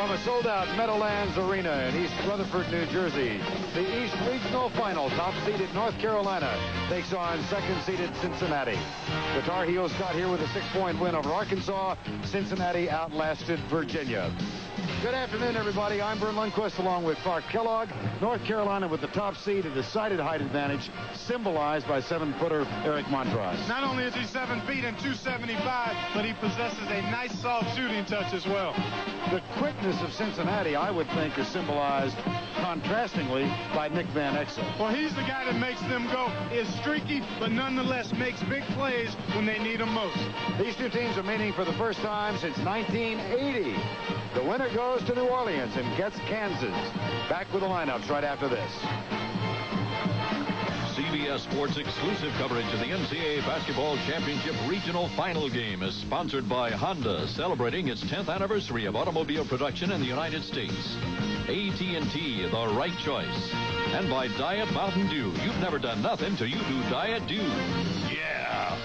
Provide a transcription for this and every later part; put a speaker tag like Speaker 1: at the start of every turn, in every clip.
Speaker 1: From a sold-out Meadowlands Arena in East Rutherford, New Jersey, the East Regional Final, top-seeded North Carolina takes on second-seeded Cincinnati. The Tar Heels got here with a 6-point win over Arkansas. Cincinnati outlasted Virginia. Good afternoon, everybody. I'm Vern Lundquist along with Clark Kellogg. North Carolina with the top seed, a decided height advantage, symbolized by 7-footer Eric Montross.
Speaker 2: Not only is he 7 feet and 275, but he possesses a nice soft shooting touch as well.
Speaker 1: The quickness of Cincinnati, I would think, is symbolized contrastingly by Nick Van Exel.
Speaker 2: Well, he's the guy that makes them go. Is streaky, but nonetheless makes big plays when they need them most.
Speaker 1: These two teams are meeting for the first time since 1980. The winner goes to New Orleans and gets Kansas. Back with the lineups right after this.
Speaker 3: CBS Sports exclusive coverage of the NCAA Basketball Championship Regional Final Game is sponsored by Honda, celebrating its 10th anniversary of automobile production in the United States. AT&T, the right choice. And by Diet Mountain Dew. You've never done nothing till you do Diet Dew. Yeah!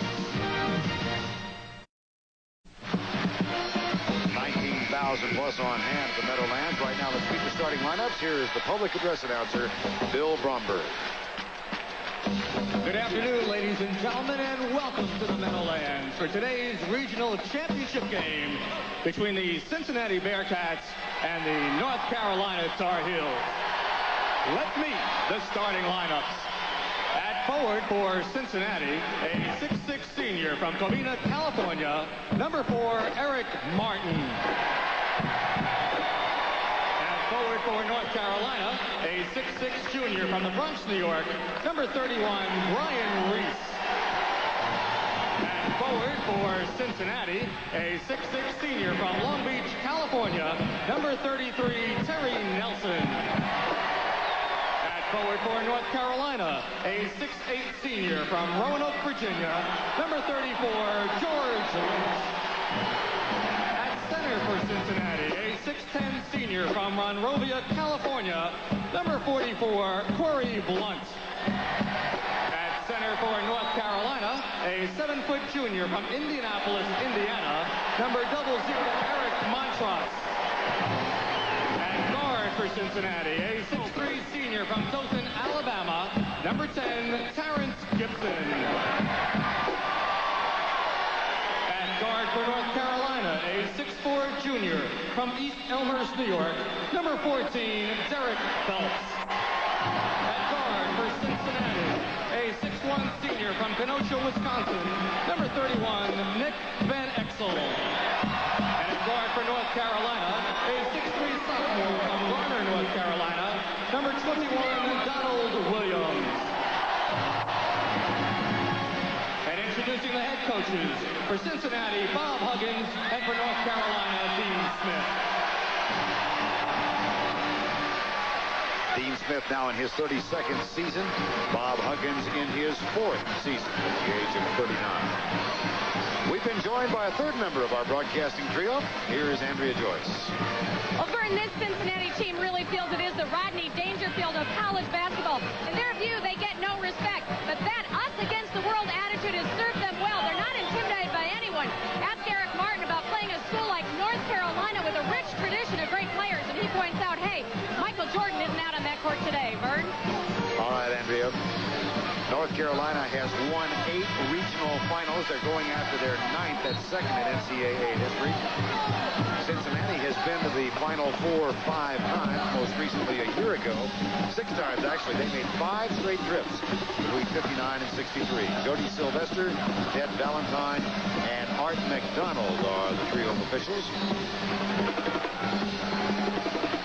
Speaker 1: 19,000 plus on hand at the Meadowlands. Right now, let's meet the starting lineups. Here is the public address announcer, Bill Bromberg.
Speaker 4: Good afternoon, ladies and gentlemen, and welcome to the Meadowlands for today's regional championship game between the Cincinnati Bearcats and the North Carolina Tar Heels. Let's meet the starting lineups. At forward for Cincinnati, a 6'6 senior from Covina, California, number 4, Eric Martin. Forward for North Carolina, a 6'6 junior from the Bronx, New York, number 31, Brian Reese. And forward for Cincinnati, a 6'6 senior from Long Beach, California, number 33, Terry Nelson. At forward for North Carolina, a 6'8 senior from Roanoke, Virginia, number 34, George Lynch. Center for Cincinnati, a 6'10 senior from Monrovia, California, number 44, Corey Blunt. At center for North Carolina, a 7-foot junior from Indianapolis, Indiana, number 00, Eric Montross. At guard for Cincinnati, a 6'3 senior from Dothan, Alabama, number 10, Terrence Gibson. Guard for North Carolina, a 6'4 junior from East Elmhurst, New York, number 14, Derek Phelps. At guard for Cincinnati, a 6'1 senior from Kenosha, Wisconsin, number 31, Nick Van Exel. And at guard for North Carolina, a 6'3 sophomore from Garner, North Carolina, number 21, Donald Williams. Introducing the head coaches for Cincinnati, Bob Huggins, and for North Carolina, Dean Smith.
Speaker 1: Dean Smith now in his 32nd season. Bob Huggins in his 4th season at the age of 39. We've been joined by a third member of our broadcasting trio. Here is Andrea Joyce.
Speaker 5: Well, Vern, this Cincinnati team really feels it is the Rodney Dangerfield of college basketball. In their view, they get no respect. But that us against the world attitude has served them well. They're not intimidated by anyone. Ask Eric Martin about playing a school like North Carolina with a rich tradition of great players. And he points out, hey, Michael Jordan isn't out on that court today, Vern.
Speaker 1: All right, Andrea. North Carolina has won 8 regional finals. They're going after their 9th and 2nd in NCAA history. Cincinnati has been to the Final Four 5 times, most recently a year ago. 6 times, actually. They made 5 straight trips between 59 and 63. Jody Sylvester, Ted Valentine, and Art McDonald are the trio of officials.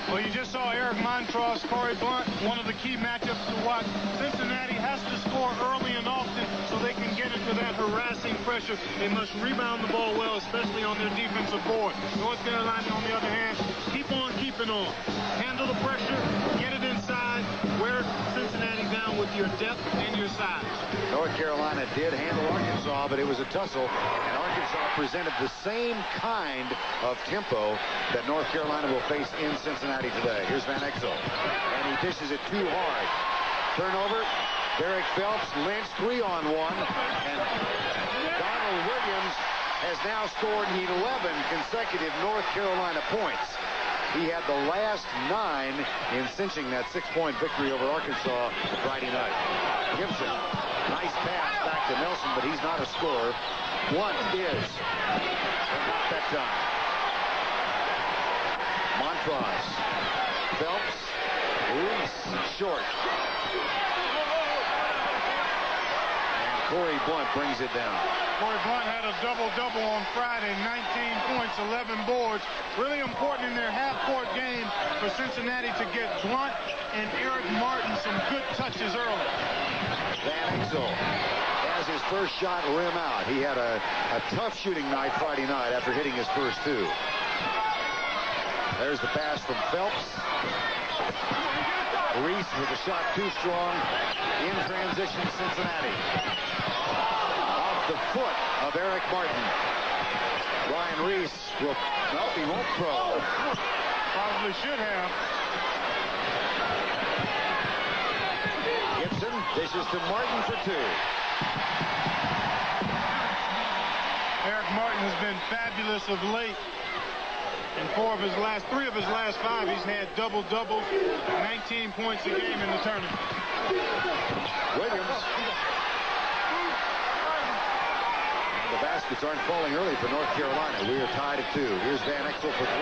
Speaker 2: Well, you just saw Eric Montross, Corey Blunt, one of the key matchups to watch. Cincinnati has to score early and often so they can get into that harassing pressure. They must rebound the ball well, especially on their defensive board. North Carolina, on the other hand, keep on keeping on. Handle the pressure, get it inside, wear Cincinnati down with your depth and your size.
Speaker 1: North Carolina did handle Arkansas, but it was a tussle, and Arkansas presented the same kind of tempo that North Carolina will face in Cincinnati today. Here's Van Exel, and he dishes it too hard. Turnover, Derek Phelps, Lynch, 3-on-1, and Donald Williams has now scored 11 consecutive North Carolina points. He had the last 9 in cinching that 6-point victory over Arkansas Friday night. Gibson, nice pass back to Nelson, but he's not a scorer. Blunt is, but not that time. Montross, Phelps, Reese, short. And Corey Blunt brings it down.
Speaker 2: Corey Blunt had a double-double on Friday, 19 points, 11 boards. Really important in their half-court game for Cincinnati to get Blunt and Eric Martin some good touches early.
Speaker 1: Van Exel has his first shot rim out. He had a tough shooting night Friday night after hitting his first 2. There's the pass from Phelps. Reese with a shot too strong. In transition, Cincinnati. Off the foot of Eric Martin. Ryan Reese will, no, he won't throw.
Speaker 2: Probably should have.
Speaker 1: Gibson dishes to Martin for 2.
Speaker 2: Eric Martin has been fabulous of late. In 3 of his last 5, he's had double-doubles, 19 points a game in the tournament.
Speaker 1: Williams. The baskets aren't falling early for North Carolina. We are tied at 2. Here's Van Exel for 3.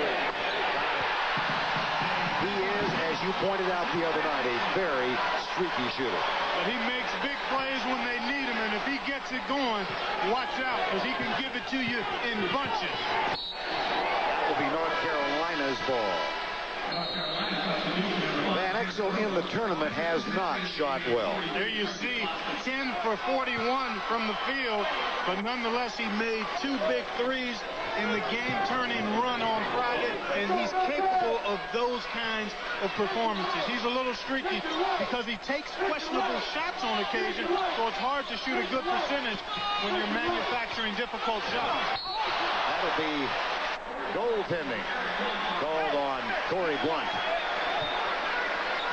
Speaker 1: He is, as you pointed out the other night, a very streaky shooter.
Speaker 2: But he makes big plays when they need him, and if he gets it going, watch out, because he can give it to you in bunches.
Speaker 1: Will be North Carolina's ball. Van Exel in the tournament has not shot well.
Speaker 2: There you see 10 for 41 from the field, but nonetheless he made 2 big threes in the game-turning run on Friday, and he's capable of those kinds of performances. He's a little streaky because he takes questionable shots on occasion, so it's hard to shoot a good percentage when you're manufacturing difficult shots.
Speaker 1: That'll be goaltending called on Corey Blunt.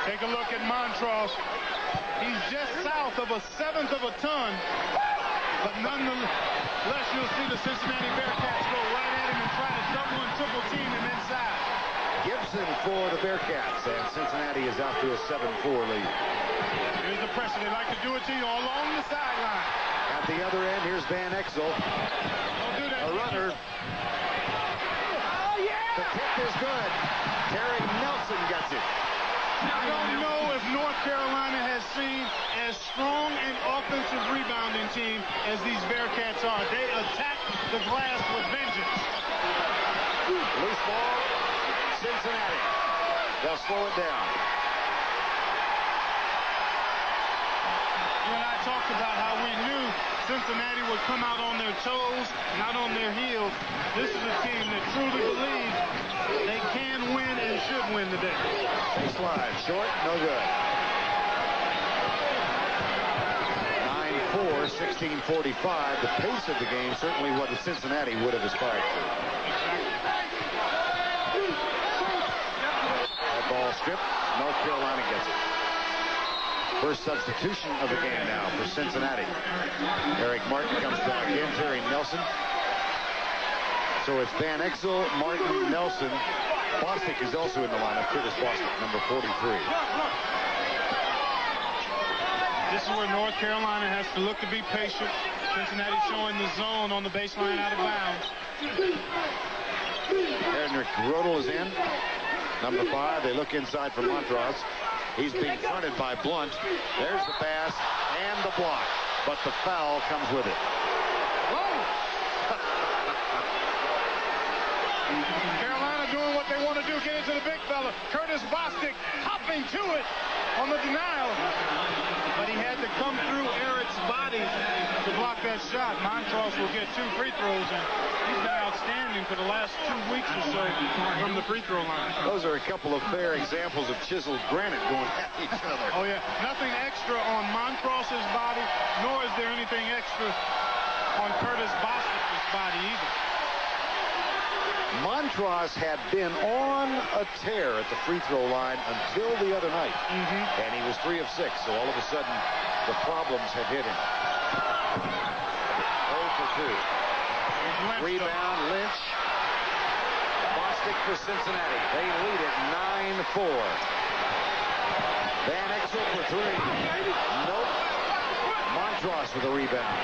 Speaker 2: Take a look at Montross. He's just south of a 1/7 of a ton, but nonetheless, you'll see the Cincinnati Bearcats go right at him and try to double and triple team him inside.
Speaker 1: Gibson for the Bearcats, and Cincinnati is out to a 7-4 lead.
Speaker 2: Here's the pressure. They like to do it to you along the sideline.
Speaker 1: At the other end, here's Van Exel.
Speaker 2: Don't do that.
Speaker 1: A runner. The tip is good. Terry Nelson gets it.
Speaker 2: I don't know if North Carolina has seen as strong an offensive rebounding team as these Bearcats are. They attack the glass with vengeance.
Speaker 1: Loose ball, Cincinnati. They'll slow it down.
Speaker 2: You and I talked about how we knew Cincinnati would come out on their toes, not on their heels. This is a team that truly believes they can win and should win today.
Speaker 1: Baseline, short, no good. 9-4, 16:45. The pace of the game certainly what the Cincinnati would have aspired to. That ball stripped. North Carolina gets it. First substitution of the game now for Cincinnati. Eric Martin comes back in. Terry Nelson. So it's Van Exel, Martin, Nelson. Bostic is also in the lineup. Curtis Bostic, number 43.
Speaker 2: This is where North Carolina has to look to be patient. Cincinnati showing the zone on the baseline out of bounds.
Speaker 1: Henrik Rodel is in. Number 5. They look inside for Montross. He's being fronted by Blunt. There's the pass and the block. But the foul comes with it.
Speaker 2: Carolina doing what they want to do, get into the big fella. Curtis Bostic hopping to it on the denial. But he had to come through Eric's body to block that shot. Montross will get 2 free throws, and he's been outstanding for the last 2 weeks or so from the free throw line.
Speaker 1: Those are a couple of fair examples of chiseled granite going at each other.
Speaker 2: Oh, yeah. Nothing extra on Montross's body, nor is there anything extra on Curtis Bostic's body either.
Speaker 1: Montross had been on a tear at the free throw line until the other night. And he was 3 of 6, so all of a sudden the problems had hit him. 0 for 2. Rebound, Lynch. for Cincinnati. They lead it 9-4. Van Exel for three. Nope. Montross with a rebound.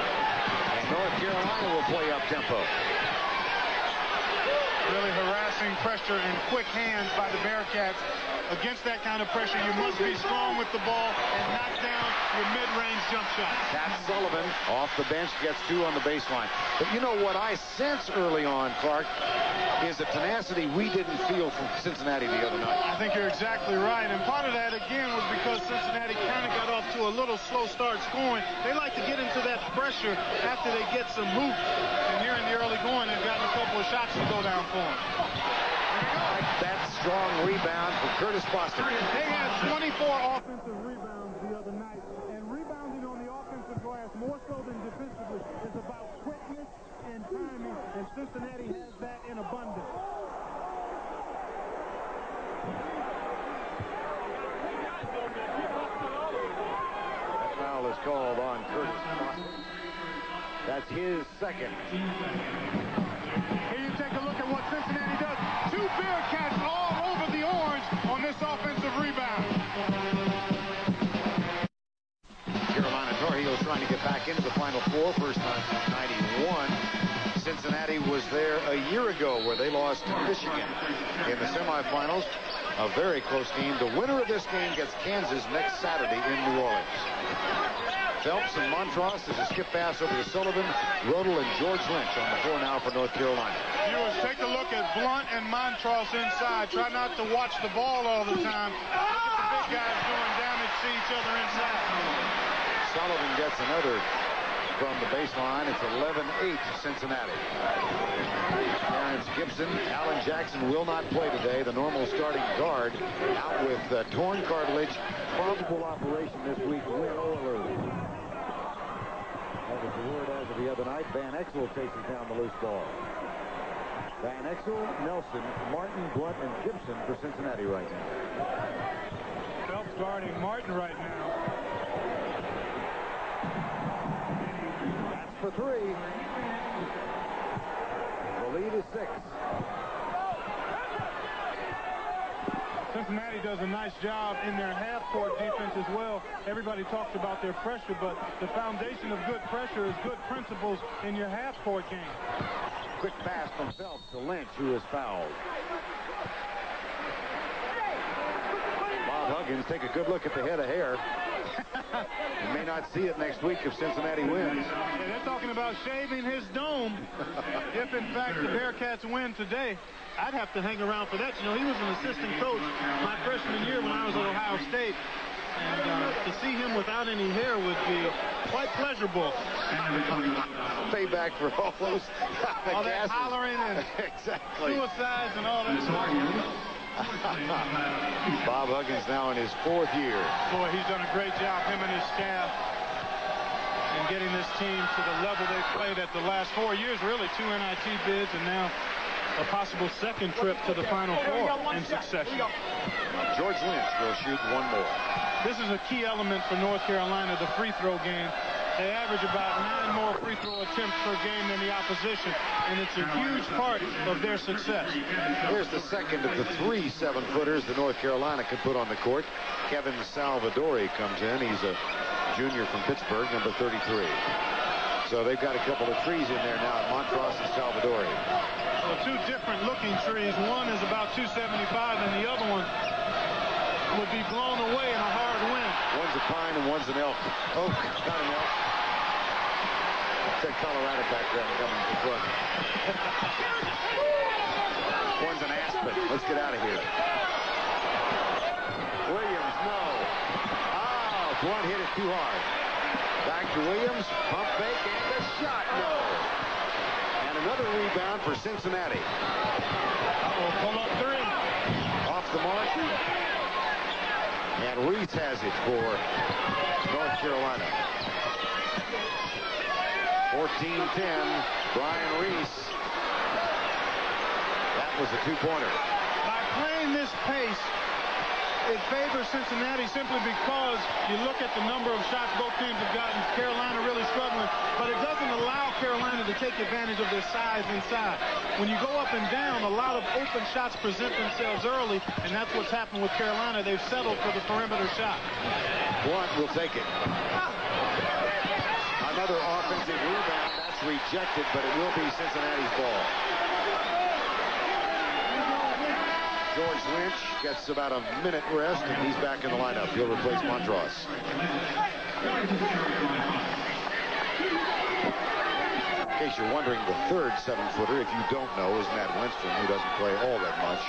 Speaker 1: And North Carolina will play up tempo.
Speaker 2: Really harassing pressure and quick hands by the Bearcats. Against that kind of pressure, you must be strong with the ball and knock down your mid-range jump shot.
Speaker 1: Pat Sullivan off the bench gets two on the baseline. But you know what I sense early on, Clark, is the tenacity we didn't feel from Cincinnati the other night.
Speaker 2: I think you're exactly right. And part of that, again, was because Cincinnati kind of got off to a little slow start scoring. They like to get into that pressure after they get some hoops. And here in the early going, they've gotten a couple of shots to go down for them.
Speaker 1: That strong rebound from Curtis Boston.
Speaker 2: They had 24 offensive rebounds the other night, and rebounding on the offensive glass, more so than defensively, is about quickness and timing, and Cincinnati has that in abundance.
Speaker 1: That foul is called on Curtis Boston. That's his second.
Speaker 2: Here you take a look at what Cincinnati does. Two Bearcats all over the orange on this offensive rebound.
Speaker 1: Carolina Tar Heels trying to get back into the Final Four. First time since '91. Cincinnati was there a year ago where they lost to Michigan in the semifinals. A very close game. The winner of this game gets Kansas next Saturday in New Orleans. Phelps and Montross as a skip pass over to Sullivan, Rodel, and George Lynch on the floor now for North Carolina.
Speaker 2: Viewers, take a look at Blunt and Montross inside. Try not to watch the ball all the time. Look at the big guys doing damage to each other inside.
Speaker 1: Sullivan gets another from the baseline. It's 11-8 Cincinnati. Terrence Gibson, Alan Jackson will not play today. The normal starting guard out with torn cartilage. Probable operation this week. Win or lose. That was the word as of the other night. Van Exel chases down the loose ball. Van Exel, Nelson, Martin, Blunt, and Gibson for Cincinnati right now.
Speaker 2: Phelps guarding Martin right now.
Speaker 1: That's for three. The lead is 6.
Speaker 2: Cincinnati does a nice job in their half-court defense as well. Everybody talks about their pressure, but the foundation of good pressure is good principles in your half-court game.
Speaker 1: Quick pass from Phelps to Lynch, who is fouled. Bob Huggins, take a good look at the head of hair. You may not see it next week if Cincinnati wins.
Speaker 2: Yeah, they're talking about shaving his dome. If, in fact, the Bearcats win today, I'd have to hang around for that. You know, he was an assistant coach my freshman year when I was at Ohio State. And to see him without any hair would be quite pleasurable.
Speaker 1: Payback for all those
Speaker 2: all that hollering and
Speaker 1: exactly.
Speaker 2: suicides and all that.
Speaker 1: Bob Huggins now in his 4th year.
Speaker 2: Boy, he's done a great job, him and his staff, in getting this team to the level they've played at the last 4 years. Really, 2 NIT bids and now a possible second trip to the Final Four in succession.
Speaker 1: George Lynch will shoot one more.
Speaker 2: This is a key element for North Carolina, the free throw game. They average about 9 more free throw attempts per game than the opposition, and it's a huge part of their success.
Speaker 1: Here's the second of the 3 7-footers that North Carolina could put on the court. Kevin Salvadori comes in. He's a junior from Pittsburgh, number 33. So they've got a couple of trees in there now, Montross and Salvadori.
Speaker 2: Well, 2 different looking trees. One is about 275, and the other one would be blown away in a hard wind.
Speaker 1: One's a pine and one's an elk. Oak, not an elk. It's that Colorado background coming to the front. One's an aspen. Let's get out of here. Williams, no. Oh, Blunt hit it too hard. Back to Williams, pump fake, and the shot, no. And another rebound for Cincinnati.
Speaker 2: Pull up 3.
Speaker 1: Off the mark. And Reese has it for North Carolina. 14-10, Brian Reese. That was a 2-pointer.
Speaker 2: By playing this pace, it favors Cincinnati simply because you look at the number of shots both teams have gotten. Carolina really struggling, but it doesn't allow Carolina to take advantage of their size inside. When you go up and down, a lot of open shots present themselves early, and that's what's happened with Carolina. They've settled for the perimeter shot.
Speaker 1: Blunt will take it. Another offensive rebound. That's rejected, but it will be Cincinnati's ball. George Lynch gets about a minute rest, and he's back in the lineup. He'll replace Montross. In case you're wondering, the third 7-footer, if you don't know, is Matt Winston, who doesn't play all that much.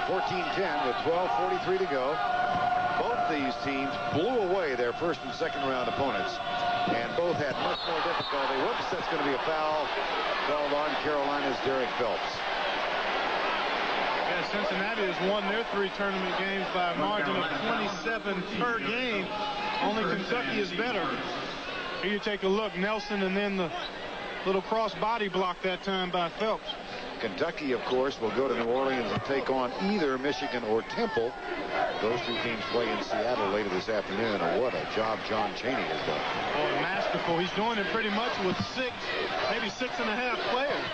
Speaker 1: (14-10) with 12:43 to go. Both these teams blew away their first and second round opponents, and both had much more difficulty. Whoops, that's going to be a foul called on Carolina's Derek Phelps.
Speaker 2: Yeah, Cincinnati has won their 3 tournament games by a margin of 27 per game. Only Kentucky is better. Here you take a look, Nelson, and then the little cross body block that time by Phelps.
Speaker 1: Kentucky, of course, will go to New Orleans and take on either Michigan or Temple. Those 2 teams play in Seattle later this afternoon. And what a job John Chaney has done.
Speaker 2: Oh, masterful. He's doing it pretty much with 6, maybe 6.5 players.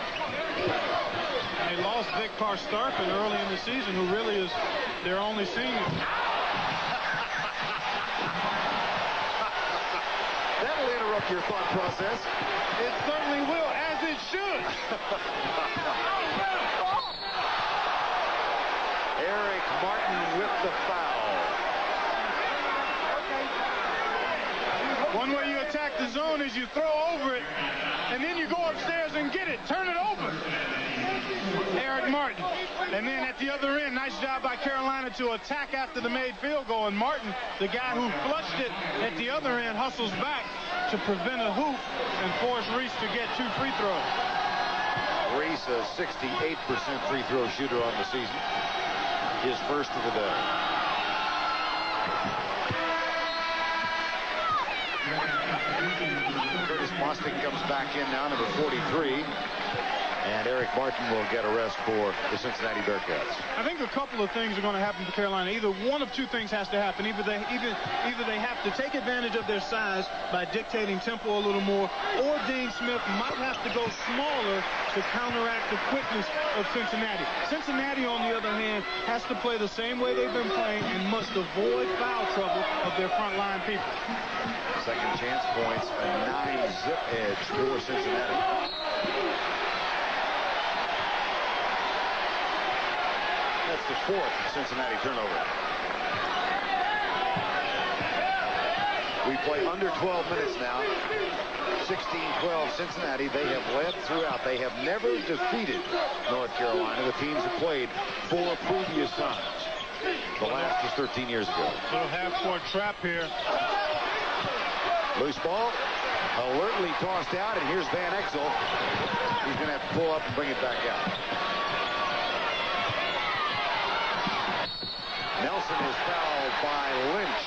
Speaker 2: And they lost Vic Carstarpin early in the season, who really is their only senior.
Speaker 1: That'll interrupt your thought process.
Speaker 2: It certainly will, as it should.
Speaker 1: Eric Martin with the foul.
Speaker 2: One way you attack the zone is you throw over it, and then you go upstairs and get it. Turn it over. Eric Martin. And then at the other end, nice job by Carolina to attack after the made field goal. And Martin, the guy who flushed it at the other end, hustles back to prevent a hoop and force Reese to get 2 free throws.
Speaker 1: Reese, a 68% free throw shooter on the season. His first of the day. Curtis Bostic comes back in now, number 43. And Eric Martin will get a rest for the Cincinnati Bearcats.
Speaker 2: I think a couple of things are going to happen for Carolina. Either one of 2 things has to happen. Either they have to take advantage of their size by dictating tempo a little more, or Dean Smith might have to go smaller to counteract the quickness of Cincinnati. Cincinnati, on the other hand, has to play the same way they've been playing and must avoid foul trouble of their front line people.
Speaker 1: Second chance points, a 9-zip edge for Cincinnati. That's the 4th Cincinnati turnover. We play under 12 minutes now. 16-12 Cincinnati. They have led throughout. They have never defeated North Carolina. The teams have played 4 previous times. The last was 13 years ago.
Speaker 2: Little half-court trap here.
Speaker 1: Loose ball. Alertly tossed out, and here's Van Exel. He's going to have to pull up and bring it back out. Nelson is fouled by Lynch.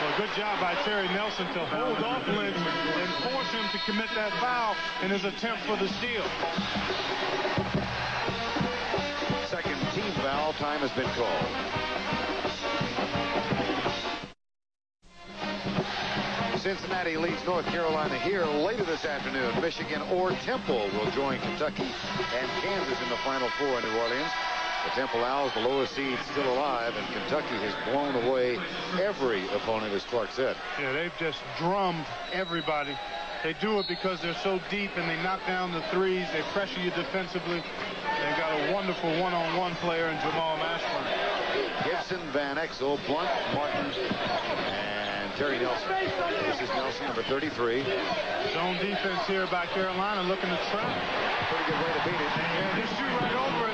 Speaker 2: Well, good job by Terry Nelson to hold off Lynch and force him to commit that foul in his attempt for the steal.
Speaker 1: Second team foul. Time has been called. Cincinnati leads North Carolina here. Later this afternoon, Michigan or Temple will join Kentucky and Kansas in the Final Four in New Orleans. The Temple Owls, the lowest seed, still alive, and Kentucky has blown away every opponent, as Clark said.
Speaker 2: Yeah, they've just drummed everybody. They do it because they're so deep and they knock down the threes. They pressure you defensively. They've got a wonderful one-on-one player in Jamal Mashburn.
Speaker 1: Gibson, Van Exel, Blunt, Martin, and Terry Nelson. This is Nelson, number 33.
Speaker 2: Zone defense here by Carolina, looking to trap.
Speaker 1: Pretty good way to beat it.
Speaker 2: Yeah, just shoot right over it.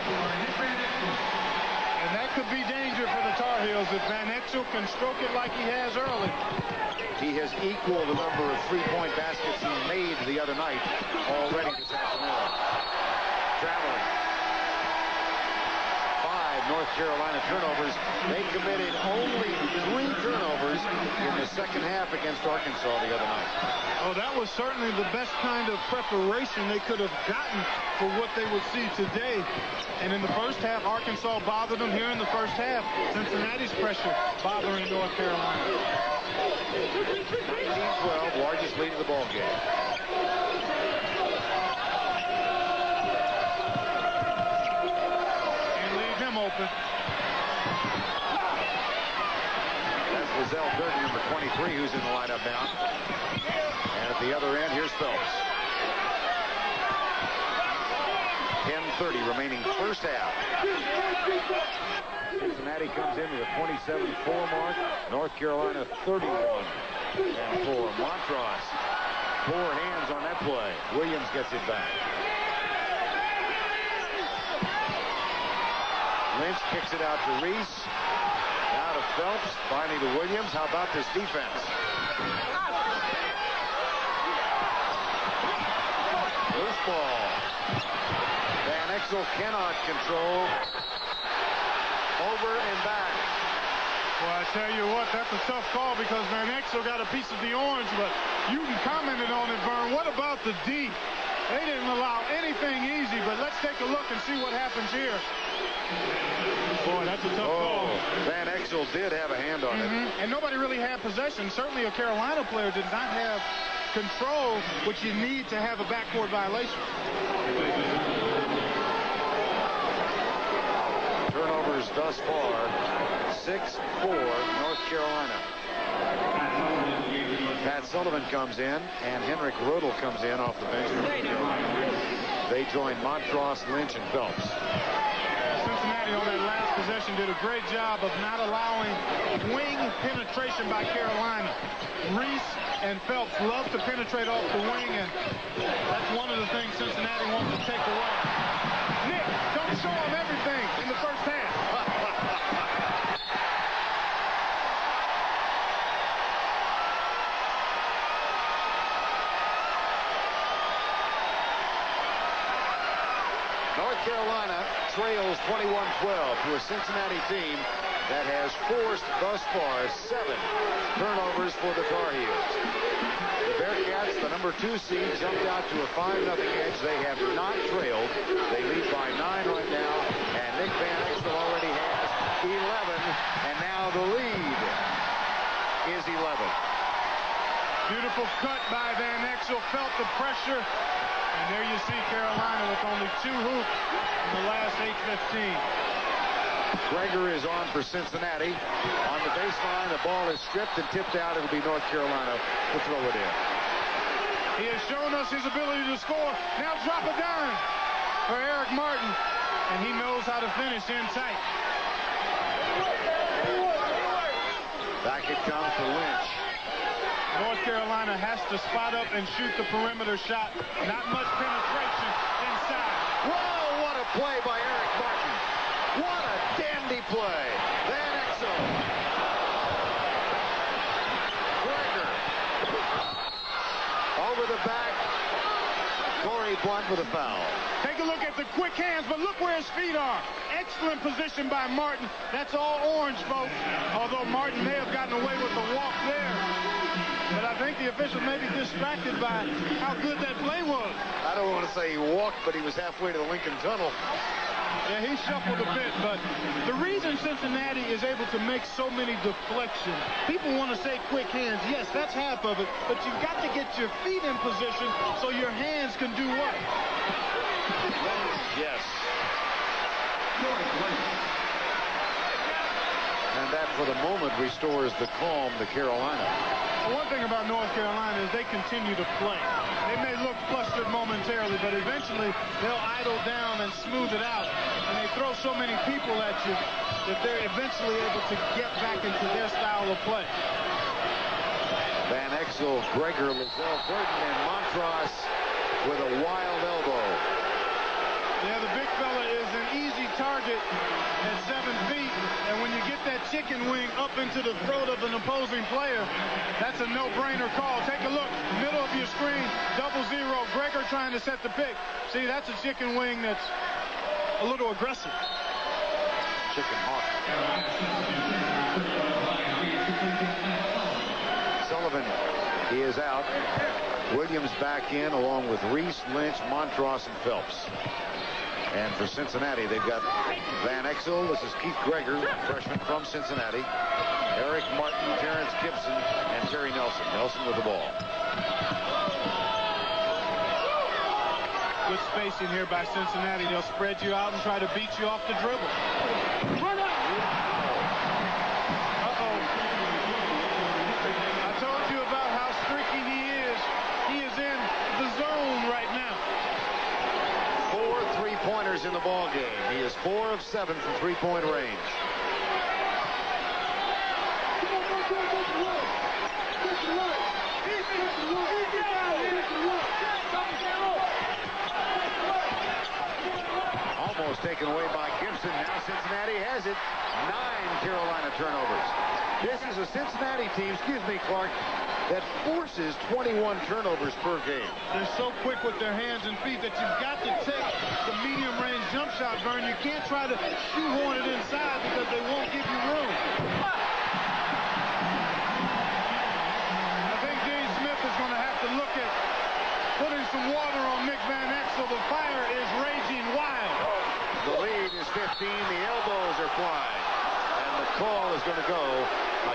Speaker 2: And that could be danger for the Tar Heels if Van Exel can stroke it like he has early.
Speaker 1: He has equaled the number of three-point baskets he made the other night already this afternoon. Traveling. 5 North Carolina turnovers. They committed only 3 turnovers in the second half against Arkansas the other night.
Speaker 2: Oh, that was certainly the best kind of preparation they could have gotten for what they would see today. And in the first half, Arkansas bothered them. Here in the first half, Cincinnati's pressure bothering North Carolina.
Speaker 1: 19-12, largest lead of the ball game.
Speaker 2: And leave him open.
Speaker 1: That's Lizelle Durden, number 23, who's in the lineup now. And at the other end, here's Phelps. 10:30 remaining first half. Cincinnati comes in with a 27-4 mark. North Carolina 31-4. Montross, 4 hands on that play. Williams gets it back. Lynch kicks it out to Reese. Now to Phelps. Finally to Williams. How about this defense? Loose ball. Van Exel cannot control. Over and back.
Speaker 2: Well, I tell you what, that's a tough call because Van Exel got a piece of the orange, but you commented on it, Vern. What about the D? They didn't allow anything easy, but let's take a look and see what happens here. Boy, that's a tough call.
Speaker 1: Van Exel did have a hand on it.
Speaker 2: And nobody really had possession. Certainly a Carolina player did not have control, which you need to have a backcourt violation.
Speaker 1: Turnovers thus far, 6-4 North Carolina. Pat Sullivan comes in, and Henrik Rodel comes in off the bench. They join Montross, Lynch, and Phelps.
Speaker 2: Cincinnati on that last possession did a great job of not allowing wing penetration by Carolina. Reese and Phelps love to penetrate off the wing, and that's one of the things Cincinnati wants to take away. Nick, don't show them everything in the first half.
Speaker 1: North Carolina trails 21-12 to a Cincinnati team that has forced thus far 7 turnovers for the Tar Heels. The Bearcats, the number 2 seed, jumped out to a 5-0 edge. They have not trailed. They lead by 9 right now, and Nick Van Exel already has 11, and now the lead is 11.
Speaker 2: Beautiful cut by Van Exel, felt the pressure. And there you see Carolina with only 2 hoops in the last 8:15.
Speaker 1: Gregor is on for Cincinnati. On the baseline, the ball is stripped and tipped out. It'll be North Carolina to throw it in.
Speaker 2: He has shown us his ability to score. Now drop a dime for Eric Martin. And he knows how to finish in tight.
Speaker 1: Back it comes to Lynch.
Speaker 2: North Carolina has to spot up and shoot the perimeter shot. Not much penetration inside.
Speaker 1: Whoa, what a play by Eric Martin. What a dandy play. Van Exel. Gregor. Over the back. Corey Blunt with a foul.
Speaker 2: Take a look at the quick hands, but look where his feet are. Excellent position by Martin. That's all orange, folks. Although Martin may have gotten away with the walk there. But I think the official may be distracted by how good that play was.
Speaker 1: I don't want to say he walked, but he was halfway to the Lincoln Tunnel.
Speaker 2: Yeah, he shuffled a bit, but the reason Cincinnati is able to make so many deflections, people want to say quick hands. Yes, that's half of it, but you've got to get your feet in position so your hands can do what?
Speaker 1: Yes. And that, for the moment, restores the calm to Carolina.
Speaker 2: One thing about North Carolina is they continue to play. They may look flustered momentarily, but eventually they'll idle down and smooth it out. And they throw so many people at you that they're eventually able to get back into their style of play.
Speaker 1: Van Exel, Gregor, Lizelle Burton, and Montross with a wild elbow.
Speaker 2: Yeah, the big fella is an easy target at 7 feet. And when you get that chicken wing up into the throat of an opposing player, that's a no-brainer call. Take a look, middle of your screen, 0-0. Gregor trying to set the pick. See, that's a chicken wing that's a little aggressive.
Speaker 1: chicken hawk. Sullivan, he is out. Williams back in along with Reese, Lynch, Montross, and Phelps. And for Cincinnati, they've got Van Exel. This is Keith Gregor, freshman from Cincinnati. Eric Martin, Terrence Gibson, and Terry Nelson. Nelson with the ball.
Speaker 2: Good spacing here by Cincinnati. They'll spread you out and try to beat you off the dribble. I told you about how streaky he is. He is in the zone right now.
Speaker 1: 4 3-pointers in the ball game. He is 4 of 7 from three-point range. Almost taken away by Gibson. Now Cincinnati has it. 9 Carolina turnovers. This is a Cincinnati team, excuse me, Clark, that forces 21 turnovers per game.
Speaker 2: They're so quick with their hands and feet that you've got to take the medium-range jump shot, Vern. You can't try to shoehorn it inside because they won't give you room. I think James Smith is going to have to look at putting some water on Nick Van Exel. The fire is raging wild.
Speaker 1: The lead is 15. The elbows are flying. And the call is going to go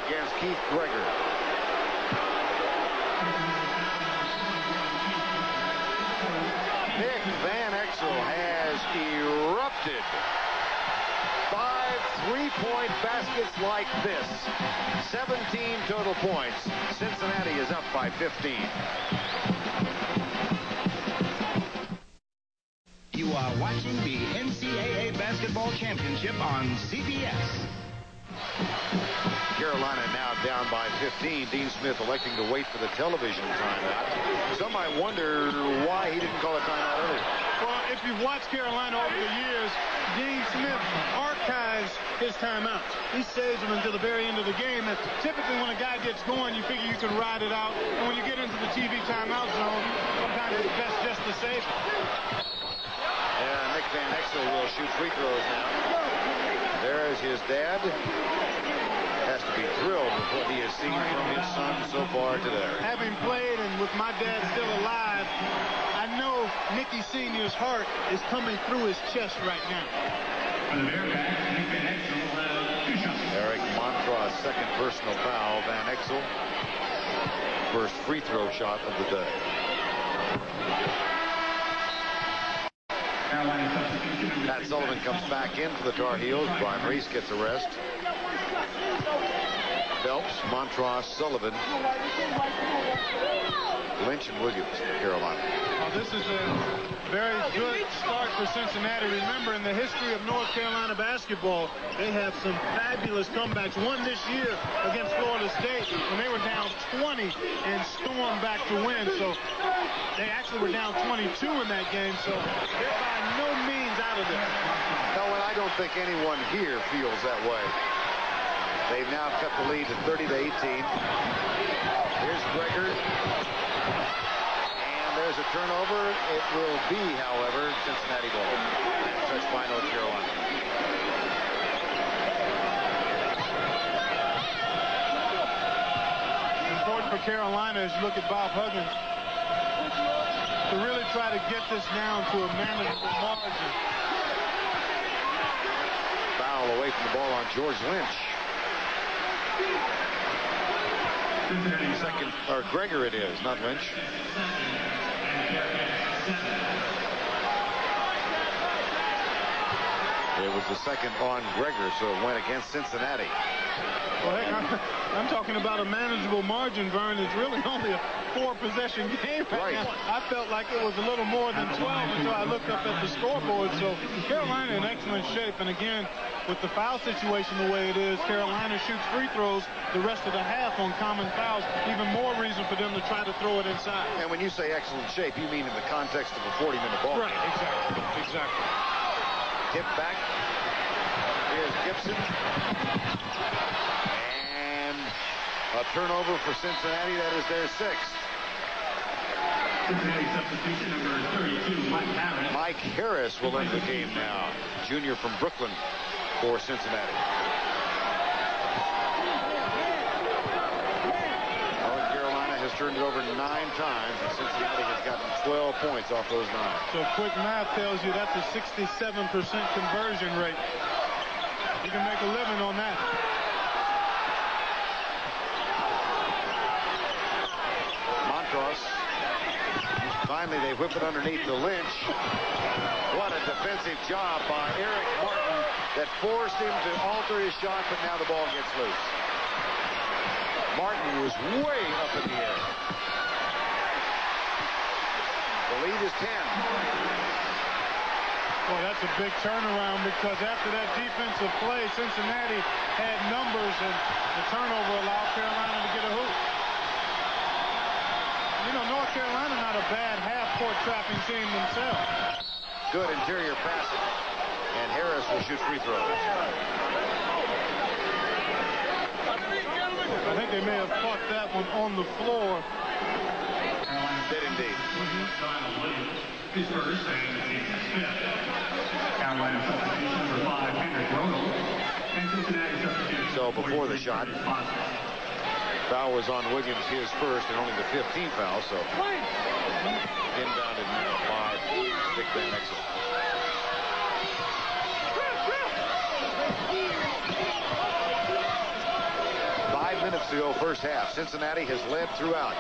Speaker 1: against Keith Gregor. Nick Van Exel has erupted. 5 3-point baskets like this. 17 total points. Cincinnati is up by 15.
Speaker 6: You are watching the NCAA Basketball Championship on CBS.
Speaker 1: Carolina now down by 15. Dean Smith electing to wait for the television timeout. Some might wonder why he didn't call a timeout earlier.
Speaker 2: Well, if you've watched Carolina over the years, Dean Smith archives his timeouts. He saves them until the very end of the game. And typically when a guy gets going, you figure you can ride it out. And when you get into the TV timeout zone, sometimes it's best just to save it.
Speaker 1: Yeah, Nick Van Exel will shoot free throws now. There's his dad. Has to be thrilled with what he has seen from his son so far today.
Speaker 2: Having played and with my dad still alive, I know Nicky Sr.'s heart is coming through his chest right now.
Speaker 1: Eric Montross, second personal foul. Van Exel, first free throw shot of the day. Pat Sullivan comes back in for the Tar Heels. Brian Reese gets a rest. Phelps, Montross, Sullivan, Lynch, and Williams for Carolina.
Speaker 2: Well, this is a very good start for Cincinnati. Remember, in the history of North Carolina basketball, they have some fabulous comebacks. One this year against Florida State when they were down 20 and stormed back to win. So they actually were down 22 in that game. So they're by no means out of this.
Speaker 1: No, and I don't think anyone here feels that way. They've now cut the lead to 30 to 18. Here's Gregor. And there's a turnover. It will be, however, Cincinnati ball. And touched by North Carolina.
Speaker 2: Important for Carolina as you look at Bob Huggins to really try to get this down to a manageable margin.
Speaker 1: Foul away from the ball on George Lynch. Second, or Gregor it is, not Lynch. It was the second on Gregor, so it went against Cincinnati.
Speaker 2: Well, heck, I'm talking about a manageable margin, Vern. It's really only a 4-possession game right now. I felt like it was a little more than 12 until I looked up at the scoreboard. So Carolina in excellent shape. And again, with the foul situation the way it is, Carolina shoots free throws the rest of the half on common fouls. Even more reason for them to try to throw it inside.
Speaker 1: And when you say excellent shape, you mean in the context of a 40-minute ball game.
Speaker 2: Right, exactly.
Speaker 1: Tip back. Here's Gibson. And a turnover for Cincinnati. That is their 6th.
Speaker 6: Cincinnati substitution number 32, Mike Harris.
Speaker 1: Mike Harris will enter the game now. Junior from Brooklyn. for Cincinnati. North Carolina has turned it over 9 times, and Cincinnati has gotten 12 points off those 9.
Speaker 2: So quick math tells you that's a 67% conversion rate. You can make a living on that.
Speaker 1: Montross. Finally, they whip it underneath the Lynch. What a defensive job by Eric Martin that forced him to alter his shot, but now the ball gets loose. Martin was way up in the air. The lead is 10.
Speaker 2: Well, that's a big turnaround because after that defensive play, Cincinnati had numbers, and the turnover allowed Carolina to get a hoop. You know, North Carolina not a bad half-court trapping team themselves.
Speaker 1: Good interior passing, and Harris will shoot free throws.
Speaker 2: I think they may have caught that one on the floor.
Speaker 1: Did indeed.
Speaker 7: His first and Smith. Carolina substitution number 5, Henrik Rogel. And Cincinnati substitution.
Speaker 1: So before the shot, foul was on Williams, his first, and only the 15th foul. So inbounded by Dick Van Exel. Minutes to go, first half. Cincinnati has led throughout.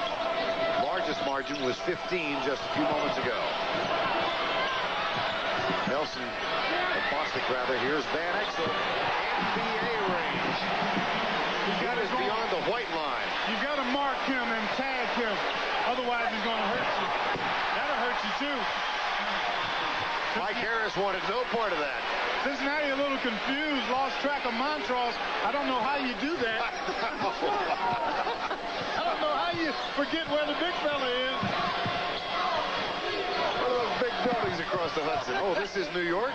Speaker 1: Largest margin was 15 just a few moments ago. Nelson, Bostic rather. Here's Van Exel. NBA range. That is beyond the white line.
Speaker 2: You got to mark him and tag him. Otherwise, he's going to hurt you. That'll hurt you, too.
Speaker 1: Mike Harris wanted no part of that.
Speaker 2: Cincinnati a little confused, lost track of Montross. I don't know how you do that. I don't know how you forget where the big fella is.
Speaker 1: One of those big buildings across the Hudson. Oh, this is New York?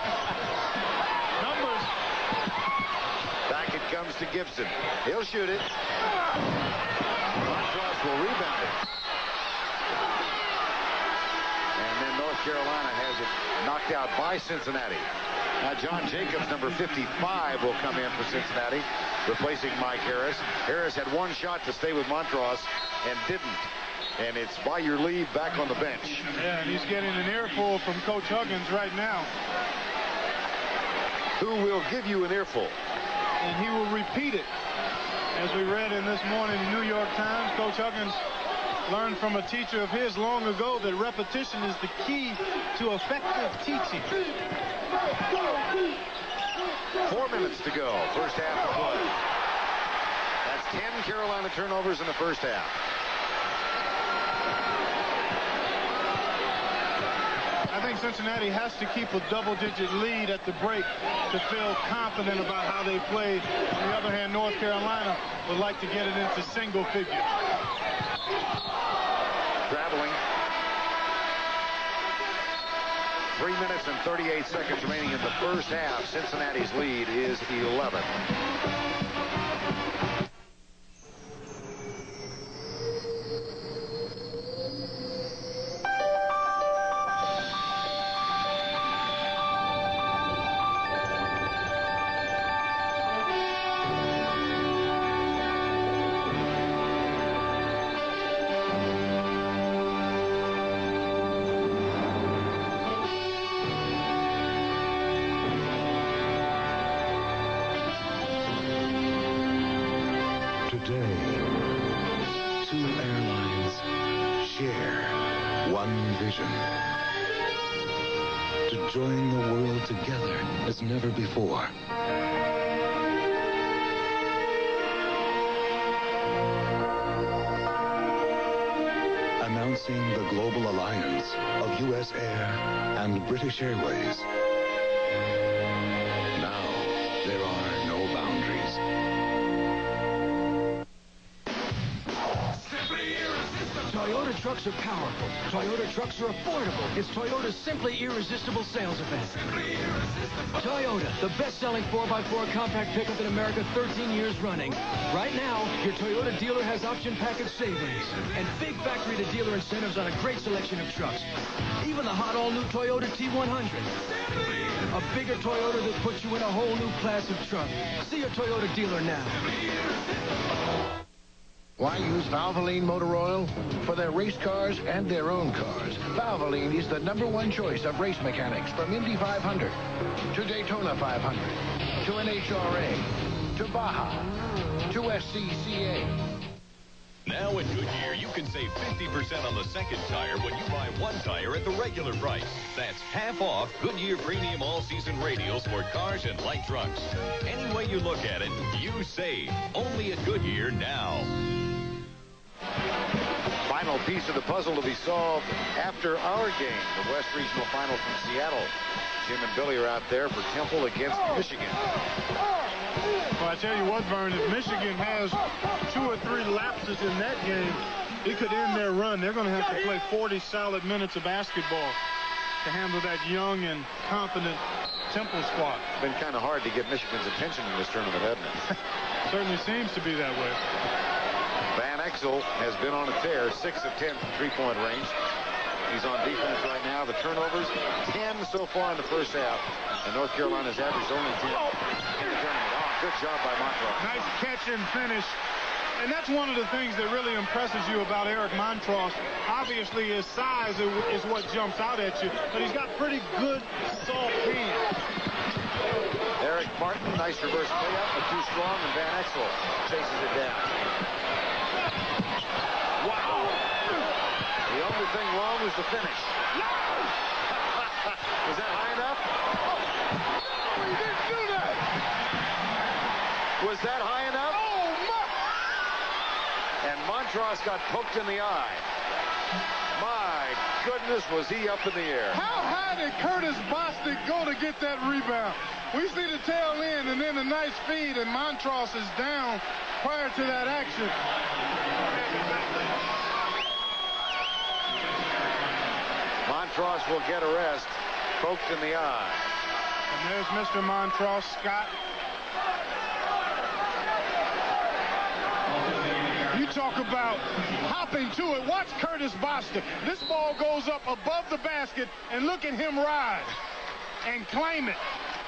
Speaker 2: Numbers.
Speaker 1: Back it comes to Gibson. He'll shoot it. Montross will rebound it. And then North Carolina has it knocked out by Cincinnati. Now John Jacobs, number 55, will come in for Cincinnati, replacing Mike Harris. Harris had one shot to stay with Montross and didn't. And it's by your leave back on the bench.
Speaker 2: Yeah, and he's getting an earful from Coach Huggins right now.
Speaker 1: Who will give you an earful?
Speaker 2: And he will repeat it. As we read in this morning's New York Times, Coach Huggins learned from a teacher of his long ago that repetition is the key to effective teaching.
Speaker 1: 4 minutes to go. First half to play. That's 10 Carolina turnovers in the first half.
Speaker 2: I think Cincinnati has to keep a double-digit lead at the break to feel confident about how they play. On the other hand, North Carolina would like to get it into single figure.
Speaker 1: Traveling. 3 minutes and 38 seconds remaining in the first half. Cincinnati's lead is 11.
Speaker 8: Never before. Announcing the global alliance of U.S. Air and British Airways. Now there are no boundaries.
Speaker 9: Toyota trucks are powerful. Toyota trucks are affordable. It's Toyota's Simply Irresistible sales event. Toyota, the best-selling 4x4 compact pickup in America 13 years running. Right now, your Toyota dealer has option package savings and big factory-to-dealer incentives on a great selection of trucks. Even the hot all-new Toyota T100. A bigger Toyota that puts you in a whole new class of truck. See your Toyota dealer now.
Speaker 10: Why use Valvoline Motor Oil? For their race cars and their own cars, Valvoline is the #1 choice of race mechanics, from Indy 500 to Daytona 500 to NHRA to Baja to SCCA.
Speaker 3: Now at Goodyear, you can save 50% on the second tire when you buy one tire at the regular price. That's half off Goodyear Premium All-Season Radials for cars and light trucks. Any way you look at it, you save. Only at Goodyear now.
Speaker 1: Final piece of the puzzle to be solved after our game. The West Regional Final from Seattle. Jim and Billy are out there for Temple against Michigan.
Speaker 2: Well, I tell you what, Vern, if Michigan has 2 or 3 lapses in that game, it could end their run. They're going to have to play 40 solid minutes of basketball to handle that young and confident Temple squad.
Speaker 1: It's been kind of hard to get Michigan's attention in this tournament, hasn't it?
Speaker 2: Certainly seems to be that way.
Speaker 1: Van Exel has been on a tear, 6 of 10 from three-point range. He's on defense right now. The turnovers, 10 so far in the first half. And North Carolina's average only 10 in the tournament. Oh, good job by Montross.
Speaker 2: Nice catch and finish. And that's one of the things that really impresses you about Eric Montross. Obviously, his size is what jumps out at you, but he's got pretty good, soft hands.
Speaker 1: Eric Martin, nice reverse layup, but too strong, and Van Exel chases it down. Wow. The only thing wrong was the finish. Was that high enough?
Speaker 2: No, he didn't do that.
Speaker 1: Was that high enough?
Speaker 2: Oh, my.
Speaker 1: And Montross got poked in the eye. My goodness, was he up in the air.
Speaker 2: How high did Curtis Bostic go to get that rebound? We see the tail end and then a nice feed, and Montross is down prior to that action.
Speaker 1: Montross will get a rest. Poked in the eye.
Speaker 2: And there's Mr. Montross, Scott. You talk about hopping to it. Watch Curtis Bostic. This ball goes up above the basket, and look at him rise and claim it,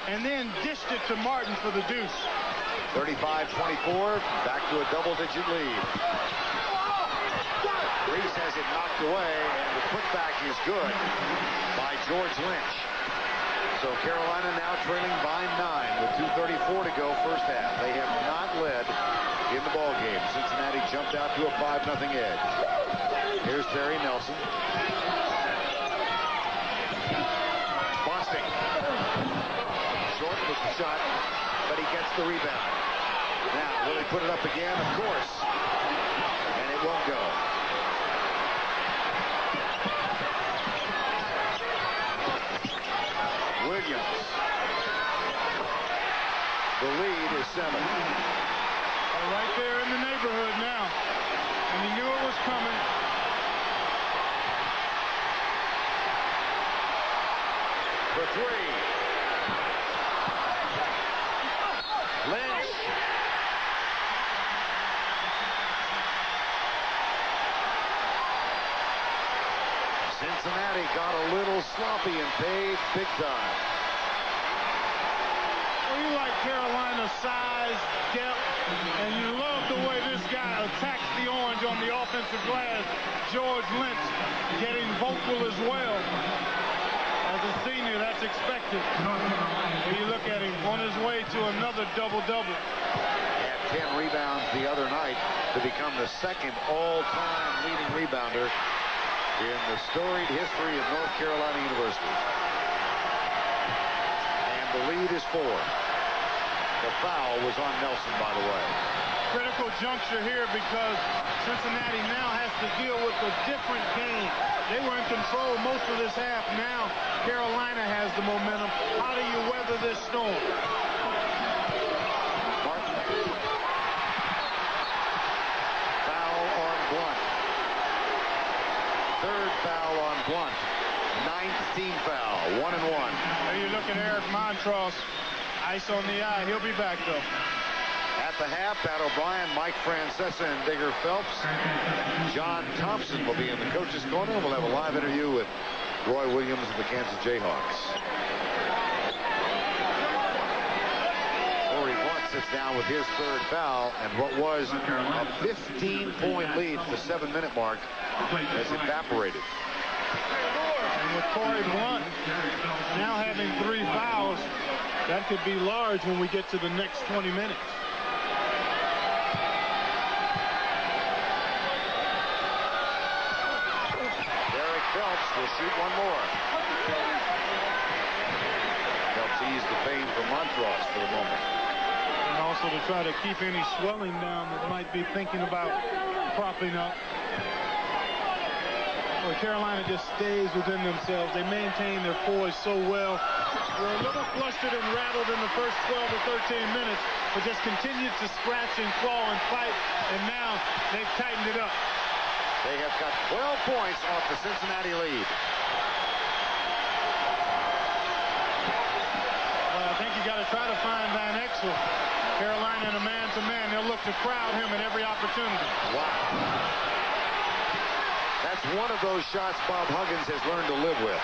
Speaker 2: and then dished it to Martin for the deuce.
Speaker 1: 35-24, back to a double-digit lead. Reese has it knocked away, and the putback is good by George Lynch. So Carolina now trailing by 9 with 2:34 to go first half. They have not led in the ball game. Cincinnati jumped out to a 5-0 edge. Here's Barry Nelson. Bostic. Short with the shot, but he gets the rebound. Now, will he put it up again? Of course. And it won't go. Williams. The lead is 7.
Speaker 2: They're right there in the neighborhood now. And he knew it was coming.
Speaker 1: For 3. Lynch. Cincinnati got a little sloppy and paid big time.
Speaker 2: Well, you like Carolina's size, depth, and you love the way this guy attacks the orange on the offensive glass. George Lynch getting vocal as well. As a senior, that's expected. When you look at him on his way to another double-double.
Speaker 1: Had 10 rebounds the other night to become the second all-time leading rebounder in the storied history of North Carolina University. And the lead is 4. The foul was on Nelson, by the way.
Speaker 2: Critical juncture here because Cincinnati now has to deal with a different game. They were in control most of this half. Now Carolina has the momentum. How do you weather this storm?
Speaker 1: Martin. Foul on Blunt. Third foul on Blunt. 9th team foul. 1 and 1.
Speaker 2: There you look at Eric Montross. Ice on the eye. He'll be back, though.
Speaker 1: At the half, Pat O'Brien, Mike Francesa, and Digger Phelps. John Thompson will be in the coach's corner. We'll have a live interview with Roy Williams of the Kansas Jayhawks. sits down with his third foul, and what was a 15-point lead at the 7-minute mark has evaporated.
Speaker 2: And with Corey Blunt now having 3 fouls, that could be large when we get to the next 20 minutes.
Speaker 1: Derek Phelps will shoot one more. Helps ease the pain for Montross for the moment.
Speaker 2: And also to try to keep any swelling down that might be thinking about propping up. Well, Carolina just stays within themselves. They maintain their poise so well. They're a little flustered and rattled in the first 12 or 13 minutes, but just continued to scratch and claw and fight, and now they've tightened it up.
Speaker 1: They have got 12 points off the Cincinnati lead.
Speaker 2: Well, I think you got to try to find Van Exel. Carolina in a man-to-man. They'll look to crowd him at every opportunity.
Speaker 1: Wow. That's one of those shots Bob Huggins has learned to live with.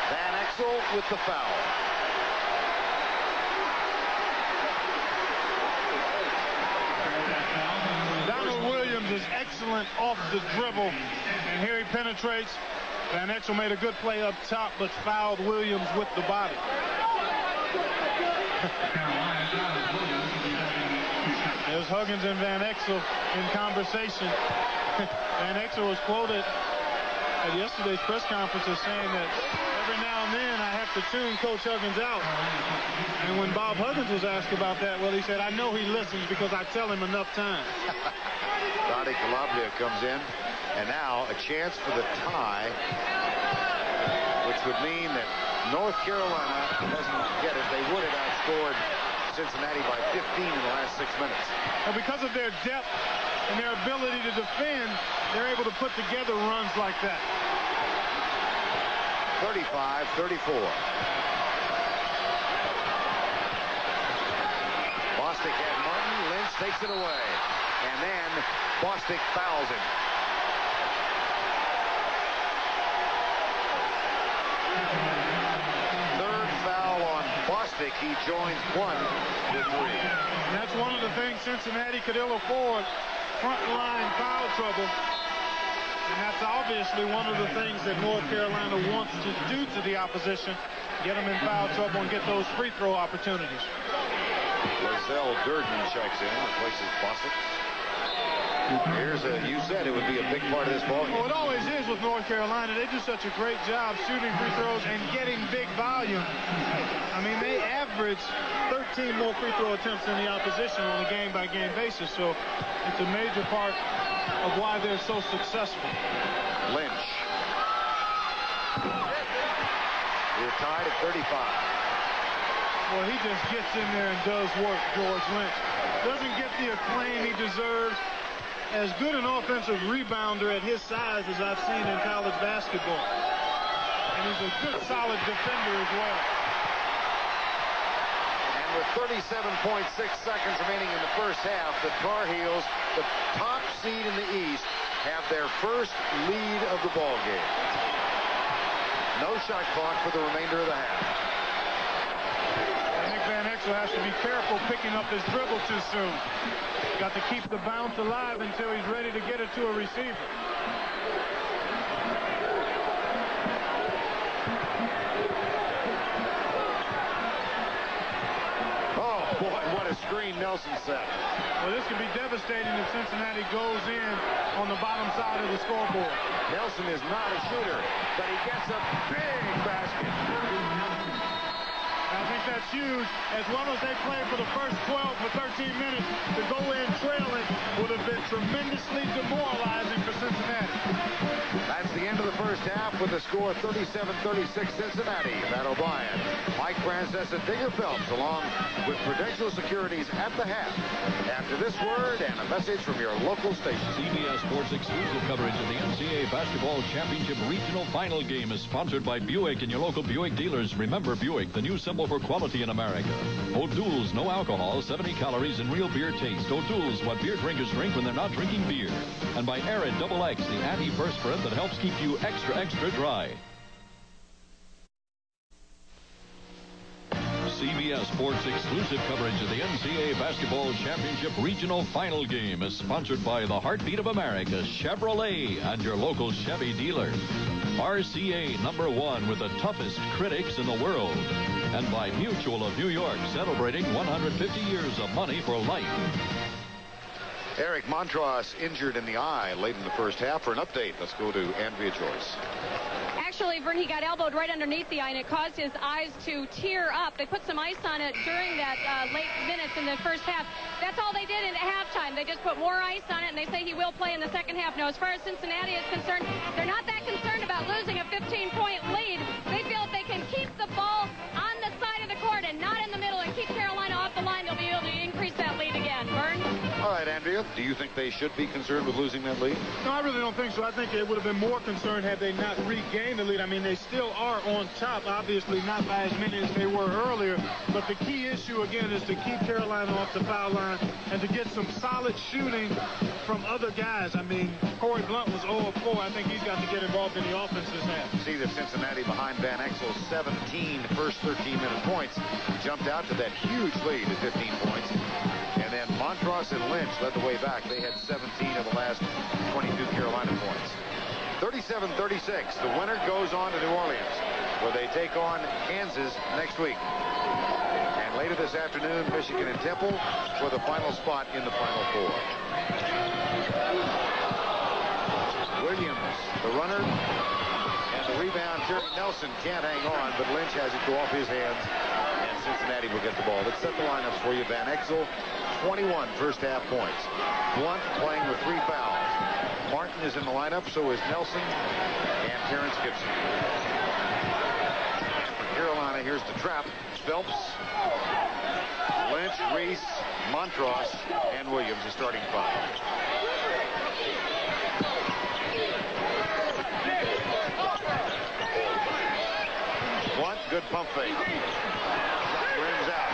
Speaker 1: Van Exel with the foul.
Speaker 2: Donald Williams is excellent off the dribble, and here he penetrates. Van Exel made a good play up top, but fouled Williams with the body. There's Huggins and Van Exel in conversation. Van Exel was quoted at yesterday's press conference as saying that every now and then I have to tune Coach Huggins out. And when Bob Huggins was asked about that, well, he said, I know he listens because I tell him enough times.
Speaker 1: Donnie Calabria comes in, and now a chance for the tie, which would mean that North Carolina doesn't get it. They would have outscored Cincinnati by 15 in the last 6 minutes.
Speaker 2: And because of their depth and their ability to defend, they're able to put together runs like that.
Speaker 1: 35-34. Bostic had Martin. Lynch takes it away. And then Bostic fouls him. Third foul on Bostic. He joins 1 with 3.
Speaker 2: And that's one of the things Cincinnati could ill afford. Front line foul trouble. And that's obviously one of the things that North Carolina wants to do to the opposition. Get them in foul trouble and get those free throw opportunities.
Speaker 1: Lizelle Durden checks in, replaces Bostic. You said it would be a big part of this ball game.
Speaker 2: Well, it always is with North Carolina. They do such a great job shooting free throws and getting big volume. I mean, they average 13 more free throw attempts than the opposition on a game-by-game basis. So it's a major part of why they're so successful.
Speaker 1: Lynch. We're tied at 35.
Speaker 2: Well, he just gets in there and does work, George Lynch. Doesn't get the acclaim he deserves. As good an offensive rebounder at his size as I've seen in college basketball. And he's a good, solid defender as well.
Speaker 1: And with 37.6 seconds remaining in the first half, the Tar Heels, the top seed in the East, have their first lead of the ball game. No shot clock for the remainder of the half.
Speaker 2: Nick Van Exel has to be careful picking up his dribble too soon. Got to keep the bounce alive until he's ready to get it to a receiver.
Speaker 1: Oh, boy, what a screen Nelson set.
Speaker 2: Well, this could be devastating if Cincinnati goes in on the bottom side of the scoreboard.
Speaker 1: Nelson is not a shooter, but he gets a big basket.
Speaker 2: I think that's huge. As well as they played for the first 12 or 13 minutes, to go in trailing would have been tremendously demoralizing for Cincinnati.
Speaker 1: That's the end of the first half with the score 37-36 Cincinnati. Matt O'Brien, Mike Frances, and Digger Phelps, along with Prudential Securities at the half. After this word and a message from your local station.
Speaker 3: CBS Sports exclusive coverage of the NCAA Basketball Championship Regional Final Game is sponsored by Buick and your local Buick dealers. Remember Buick, the new symbol for quality in America. O'Doul's, no alcohol, 70 calories, and real beer taste. O'Doul's, what beer drinkers drink when they're not drinking beer. And by Arid Double X, the anti-perspirant that helps keep you extra, extra dry. CBS Sports exclusive coverage of the NCAA Basketball Championship Regional Final Game is sponsored by the Heartbeat of America, Chevrolet, and your local Chevy dealer. RCA #1 with the toughest critics in the world. And by Mutual of New York, celebrating 150 years of money for life.
Speaker 1: Eric Montross injured in the eye late in the first half. For an update, let's go to Andrea Joyce.
Speaker 5: Actually, Vern, he got elbowed right underneath the eye, and it caused his eyes to tear up. They put some ice on it during that late minutes in the first half. That's all they did at halftime. They just put more ice on it, and they say he will play in the second half. Now, as far as Cincinnati is concerned, they're not that concerned about losing a 15-point lead. They feel if they can keep the ball on the side of the court and not in the middle and keep Carolina off the line, they'll be able to increase that lead again. Vern?
Speaker 1: All right, Andrea, do you think they should be concerned with losing that lead?
Speaker 2: No, I really don't think so. I think it would have been more concerned had they not regained the lead. I mean, they still are on top, obviously not by as many as they were earlier. But the key issue, again, is to keep Carolina off the foul line and to get some solid shooting from other guys. I mean, Corey Blunt was 0 of 4. I think he's got to get involved in the offense this half.
Speaker 1: See that Cincinnati behind Van Exel 17 first 13-minute points. Jumped out to that huge lead at 15 points. And then Montross and Lynch led the way back. They had 17 of the last 22 Carolina points. 37-36. The winner goes on to New Orleans, where they take on Kansas next week. And later this afternoon, Michigan and Temple for the final spot in the Final Four. Williams, the runner, and the rebound. Terry Nelson can't hang on, but Lynch has it go off his hands, and Cincinnati will get the ball. Let's set the lineups for you. Van Exel, 21 first half points. Blunt playing with 3 fouls. Martin is in the lineup, so is Nelson and Terrence Gibson. And for Carolina, here's the trap. Phelps, Lynch, Reese, Montross, and Williams, the starting 5. Blunt, good pump fake. Rims out.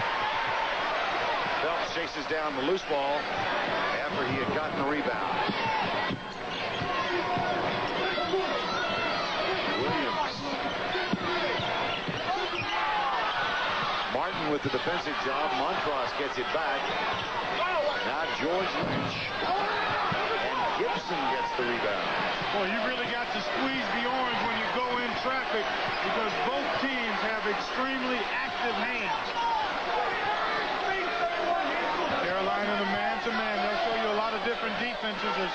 Speaker 1: Phelps chases down the loose ball after he had gotten the rebound. Williams. Martin with the defensive job. Montross gets it back. Now George Lynch. And Gibson gets the rebound.
Speaker 2: Boy, you really got to squeeze the orange when you go in traffic because both teams have extremely active hands. Carolina the man-to-man. They'll show you a lot of different defenses.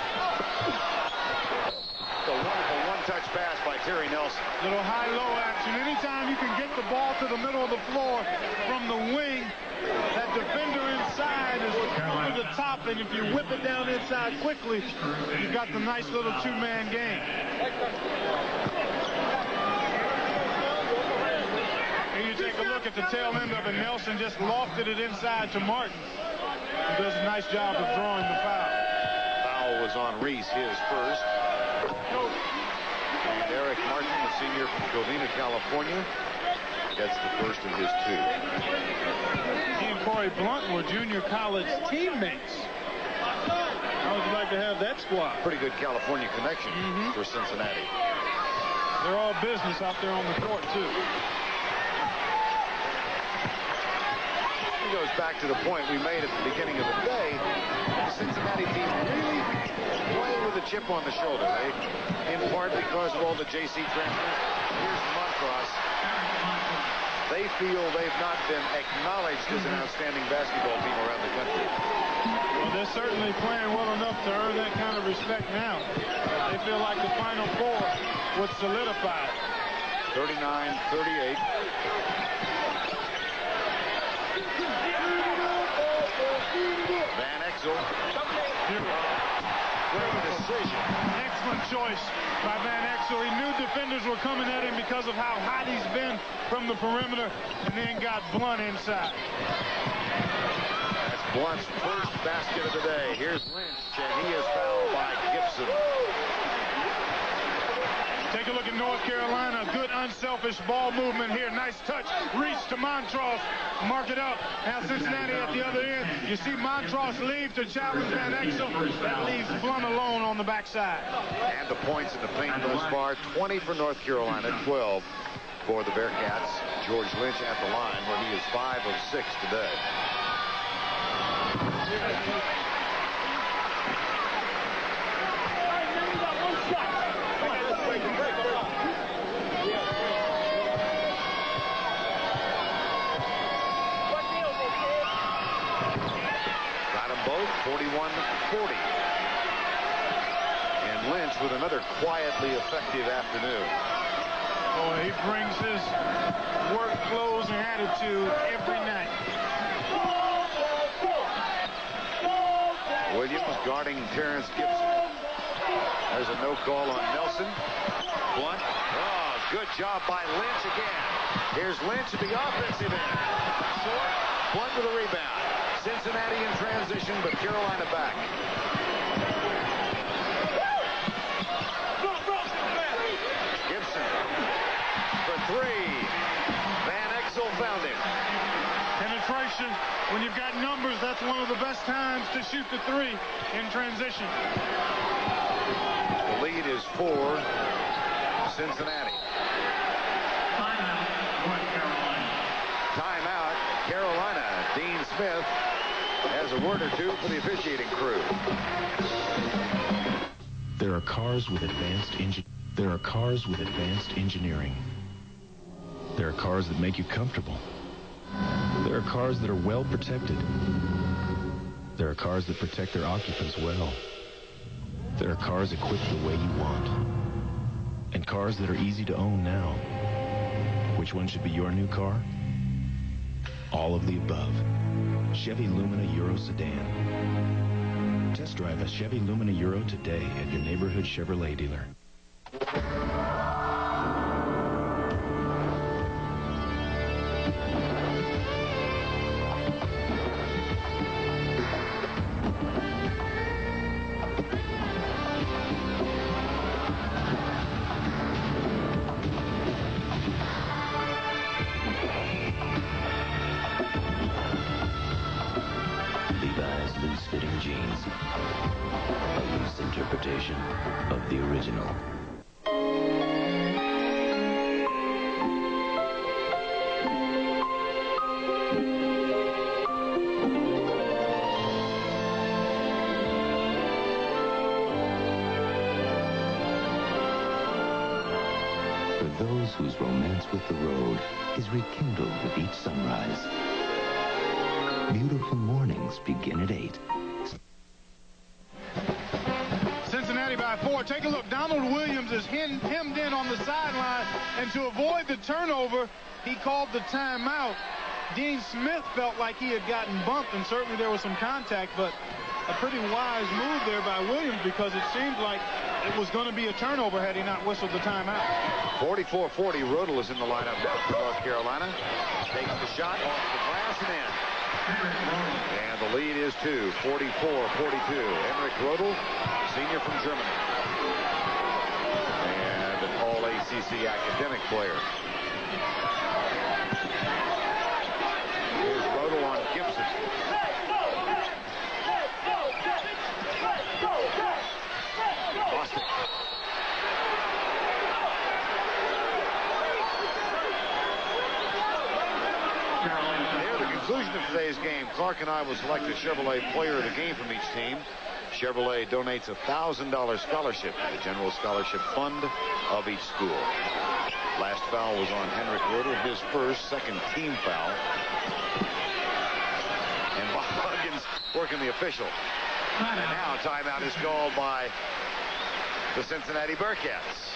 Speaker 1: A wonderful one-touch pass by Terry Nelson.
Speaker 2: Little high-low action. Anytime you can get the ball to the middle of the floor from the wing, that defender inside is over the top, and if you whip it down inside quickly, you've got the nice little two-man game. And you take a look at the tail end of it. Nelson just lofted it inside to Martin. He does a nice job of drawing the foul.
Speaker 1: Foul was on Reese, his first. And Eric Martin, the senior from Covina, California, gets the first of his 2.
Speaker 2: He and Corey Blunt were junior college teammates. How would you like to have that squad?
Speaker 1: Pretty good California connection for Cincinnati.
Speaker 2: They're all business out there on the court, too.
Speaker 1: It goes back to the point we made at the beginning of the day. The Cincinnati team really playing with a chip on the shoulder. In part because of all the JC transfers. Here's Montross. They feel they've not been acknowledged as an outstanding basketball team around the country.
Speaker 2: Well, they're certainly playing well enough to earn that kind of respect now. They feel like the Final Four would solidify it.
Speaker 1: 39-38. Van Exel. Great decision.
Speaker 2: Excellent choice by Van Exel. He knew defenders were coming at him because of how hot he's been from the perimeter, and then got Blunt inside.
Speaker 1: That's Blunt's first basket of the day. Here's Lynch, and he is fouled by Gibson.
Speaker 2: Take a look at North Carolina. Good unselfish ball movement here. Nice touch. Reach to Montross. Mark it up. Now Cincinnati at the other end. You see Montross leave to challenge Van Exel. That leaves Blunt alone on the backside.
Speaker 1: And the points in the paint thus far. 20 for North Carolina, 12 for the Bearcats. George Lynch at the line, where he is 5 of 6 today. Got them both, 41-40. And Lynch with another quietly effective afternoon.
Speaker 2: Boy, he brings his work clothes and attitude every night.
Speaker 1: Williams guarding Terrence Gibson. There's a no call on Nelson. Blunt. Oh, good job by Lynch again. Here's Lynch at the offensive end. Short. Blunt with a rebound. Cincinnati in transition, but Carolina back. Gibson for 3. Van Exel found him.
Speaker 2: Penetration, when you've got numbers, that's one of the best times to shoot the 3 in transition.
Speaker 1: The lead is 4 Cincinnati.
Speaker 7: Timeout, North Carolina.
Speaker 1: Timeout, Carolina. Dean Smith has a word or two for the officiating crew.
Speaker 11: There are cars with advanced engineering. There are cars that make you comfortable. There are cars that are well protected. There are cars that protect their occupants well. There are cars equipped the way you want. And cars that are easy to own now. Which one should be your new car? All of the above. Chevy Lumina Euro Sedan. Test drive a Chevy Lumina Euro today at your neighborhood Chevrolet dealer.
Speaker 12: Loose-fitting jeans. A loose interpretation of the original. For those whose romance with the road is rekindled with each sunrise, beautiful mornings begin at 8.
Speaker 2: Cincinnati by 4. Take a look. Donald Williams is hemmed in on the sideline, and to avoid the turnover, he called the timeout. Dean Smith felt like he had gotten bumped, and certainly there was some contact, but a pretty wise move there by Williams because it seemed like it was going to be a turnover had he not whistled the timeout.
Speaker 1: 44-40. Rodel is in the lineup now for North Carolina. Takes the shot off the glass and in. And the lead is 2, 44-42. Henrik Rodel, senior from Germany. And an all-ACC academic player. Here's Rodel on Gibson. Boston. Near the conclusion of today's game, Clark and I will select a Chevrolet player of the game from each team. Chevrolet donates a $1,000 scholarship to the General Scholarship Fund of each school. Last foul was on Henrik Rodel, his first, second team foul. And Bob Huggins working the official. And now timeout is called by the Cincinnati Bearcats.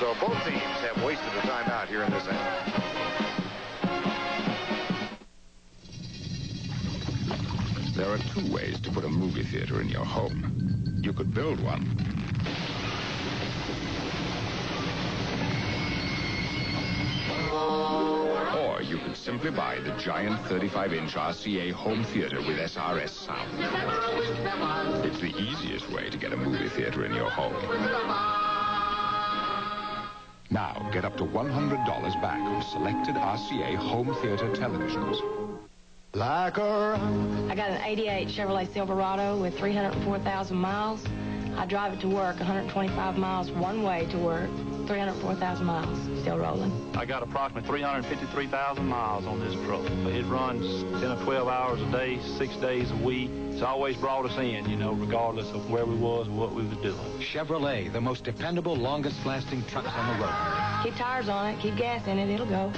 Speaker 1: So both teams have wasted a timeout here in this end.
Speaker 13: There are 2 ways to put a movie theater in your home. You could build one. Or you could simply buy the giant 35-inch RCA home theater with SRS sound. It's the easiest way to get a movie theater in your home. Now, get up to $100 back on selected RCA home theater televisions.
Speaker 14: I got an 88 Chevrolet Silverado with 304,000 miles. I drive it to work, 125 miles one way to work. 304,000 miles, still rolling.
Speaker 15: I got approximately 353,000 miles on this truck. It runs 10 or 12 hours a day, 6 days a week. It's always brought us in, you know, regardless of where we was and what we were doing.
Speaker 16: Chevrolet, the most dependable, longest-lasting trucks on the road.
Speaker 14: Keep tires on it, keep gas in it, it'll go.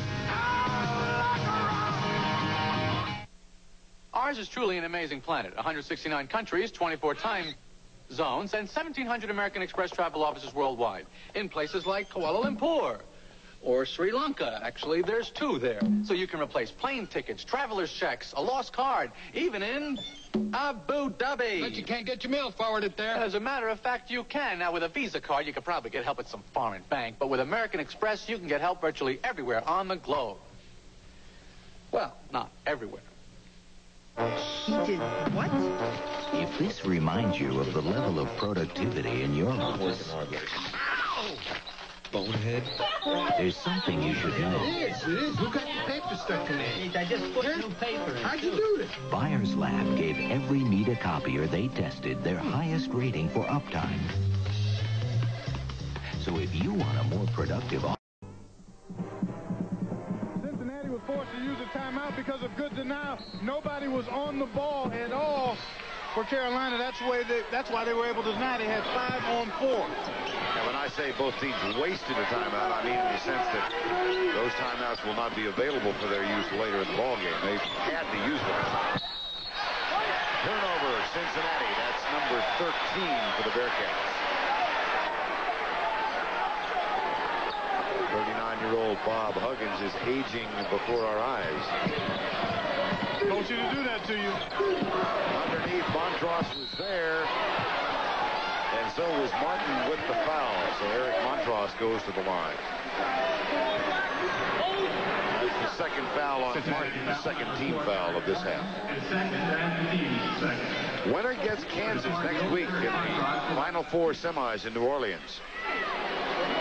Speaker 17: Ours is truly an amazing planet. 169 countries, 24 time zones, and 1,700 American Express travel offices worldwide. In places like Kuala Lumpur or Sri Lanka. Actually, there's 2 there. So you can replace plane tickets, traveler's checks, a lost card, even in Abu Dhabi.
Speaker 10: But you can't get your mail forwarded there.
Speaker 17: As a matter of fact, you can. Now, with a Visa card, you could probably get help at some foreign bank. But with American Express, you can get help virtually everywhere on the globe. Well, not everywhere.
Speaker 18: He did what?
Speaker 19: If this reminds you of the level of productivity in your office,
Speaker 18: Bonehead.
Speaker 19: there's something you should know.
Speaker 10: It is. Who got the paper stuck in there?
Speaker 18: I just put new paper in.
Speaker 10: How'd you do this?
Speaker 19: Buyers Lab gave every media copier they tested their highest rating for uptime. So if you want a more productive office,
Speaker 2: Cincinnati was forced to use a timeout because of good denial. Nobody was on the ball at all for Carolina. That's why they were able to deny. They had 5 on 4.
Speaker 1: And when I say both teams wasted a timeout, I mean in the sense that those timeouts will not be available for their use later in the ballgame. They had to use them. Turnover, Cincinnati. That's number 13 for the Bearcats. 39-year-old Bob Huggins is aging before our eyes.
Speaker 2: Coach you to do that to you.
Speaker 1: Underneath, Montross was there. And so was Martin with the foul. So Eric Montross goes to the line. That's the second foul on Martin, the second team foul of this half. Winner gets Kansas next week in the Final Four semis in New Orleans.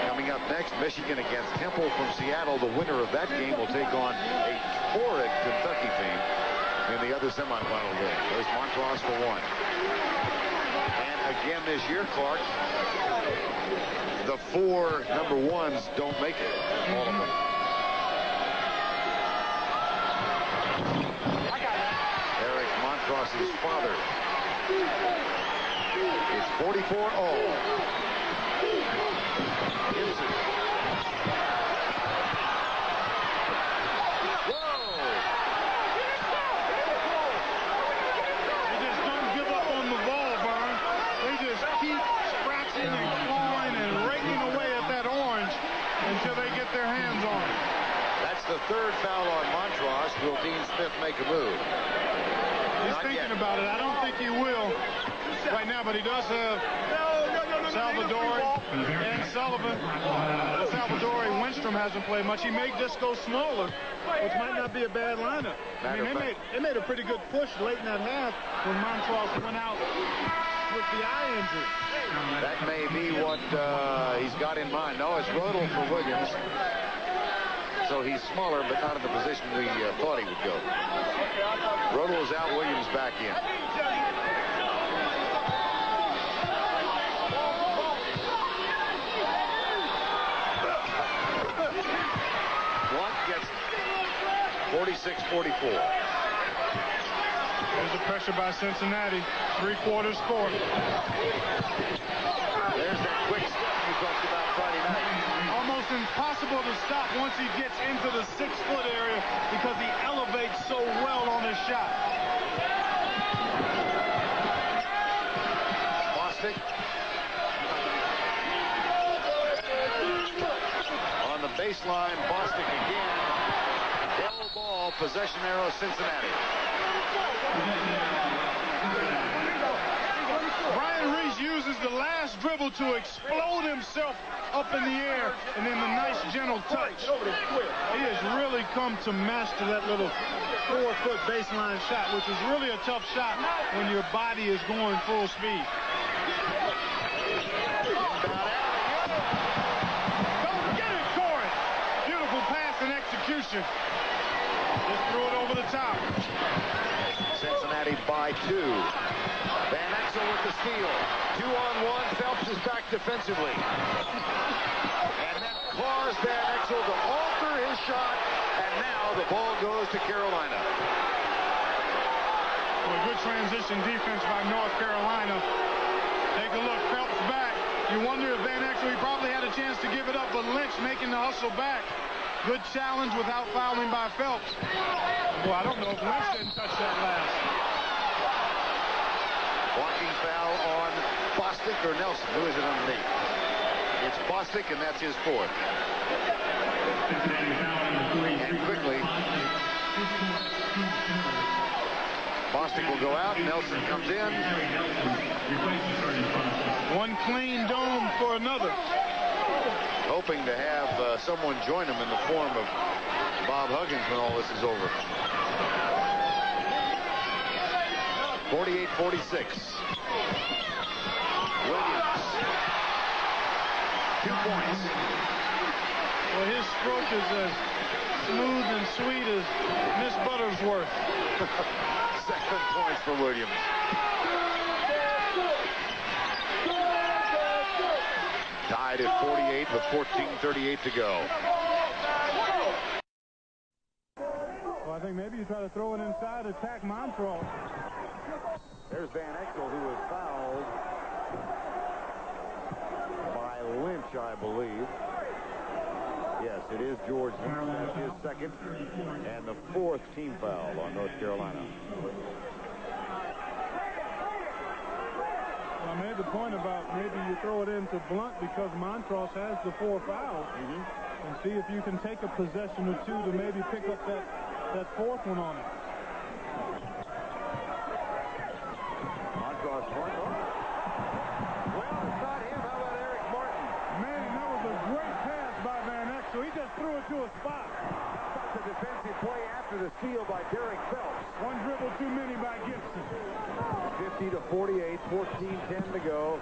Speaker 1: Coming up next, Michigan against Temple from Seattle. The winner of that game will take on a torrid Kentucky team in the other semifinal game. There's Montross for 1. And again this year, Clark, the 4 number 1s don't make it. All of them. Eric Montross's father. It's 44-all. Gibson.
Speaker 2: Keep scratching and clawing and raking away at that orange until they get their hands on it.
Speaker 1: That's the 3rd foul on Montross. Will Dean Smith make a move?
Speaker 2: He's thinking about it. I don't think he will right now, but he does have Salvadori and Sullivan. Salvadori, Winstrom hasn't played much. He may just go smaller, which might not be a bad lineup. I mean, they made a pretty good push late in that half when Montross went out with the eye injury.
Speaker 1: That may be what he's got in mind. No, it's Rodel for Williams. So he's smaller, but not in the position we thought he would go. Rodel is out, Williams back in. Blunt gets 46-44.
Speaker 2: There's the pressure by Cincinnati. 3/4 score.
Speaker 1: There's that quick step you talked about Friday night.
Speaker 2: Almost impossible to stop once he gets into the 6-foot area because he elevates so well on his shot.
Speaker 1: Bostic. On the baseline, Bostic again. Yellow ball, possession arrow, Cincinnati.
Speaker 2: Brian Reese uses the last dribble to explode himself up in the air, and then the nice gentle touch. He has really come to master that little 4-foot baseline shot, which is really a tough shot when your body is going full speed. Don't get it, Corey. Beautiful pass and execution. Just threw it over the top.
Speaker 1: Cincinnati by 2. Van Exel with the steal. 2-on-1. Phelps is back defensively. And caused Van Exel to alter his shot, and now the ball goes to Carolina.
Speaker 2: Well, good transition defense by North Carolina. Take a look, Phelps back. You wonder if Van Exel, he probably had a chance to give it up, but Lynch making the hustle back. Good challenge without fouling by Phelps. Well, I don't know if Lynch didn't touch that last.
Speaker 1: Blocking foul on Bostic or Nelson. Who is it underneath? It's Bostic, and that's his fourth. And quickly, Bostic will go out. Nelson comes in.
Speaker 2: One clean dome for another.
Speaker 1: Hoping to have someone join him in the form of Bob Huggins when all this is over. 48-46. Williams. 2 points.
Speaker 2: Well, his stroke is as smooth and sweet as Miss Buttersworth.
Speaker 1: 7 points for Williams. Tied at 48 with 14:38 to go.
Speaker 2: Well, I think maybe you try to throw it inside, attack Montrose.
Speaker 1: There's Van Exel, who was fouled by Lynch, I believe. Yes, it is George Lynch. That's his second and the 4th team foul on North Carolina.
Speaker 2: I made the point about maybe you throw it into Blunt because Montrose has the 4 fouls. And see if you can take a possession or two to maybe pick up that 4th one on it.
Speaker 1: Montrose front. Well, it's not him. How about Eric Martin?
Speaker 2: Man, that was a great pass by Van Exel. He just threw it to a spot.
Speaker 1: How about the defensive play after the steal by Derek Phelps?
Speaker 2: One dribble too many by Gibson.
Speaker 1: 50-48, 14-10 to go.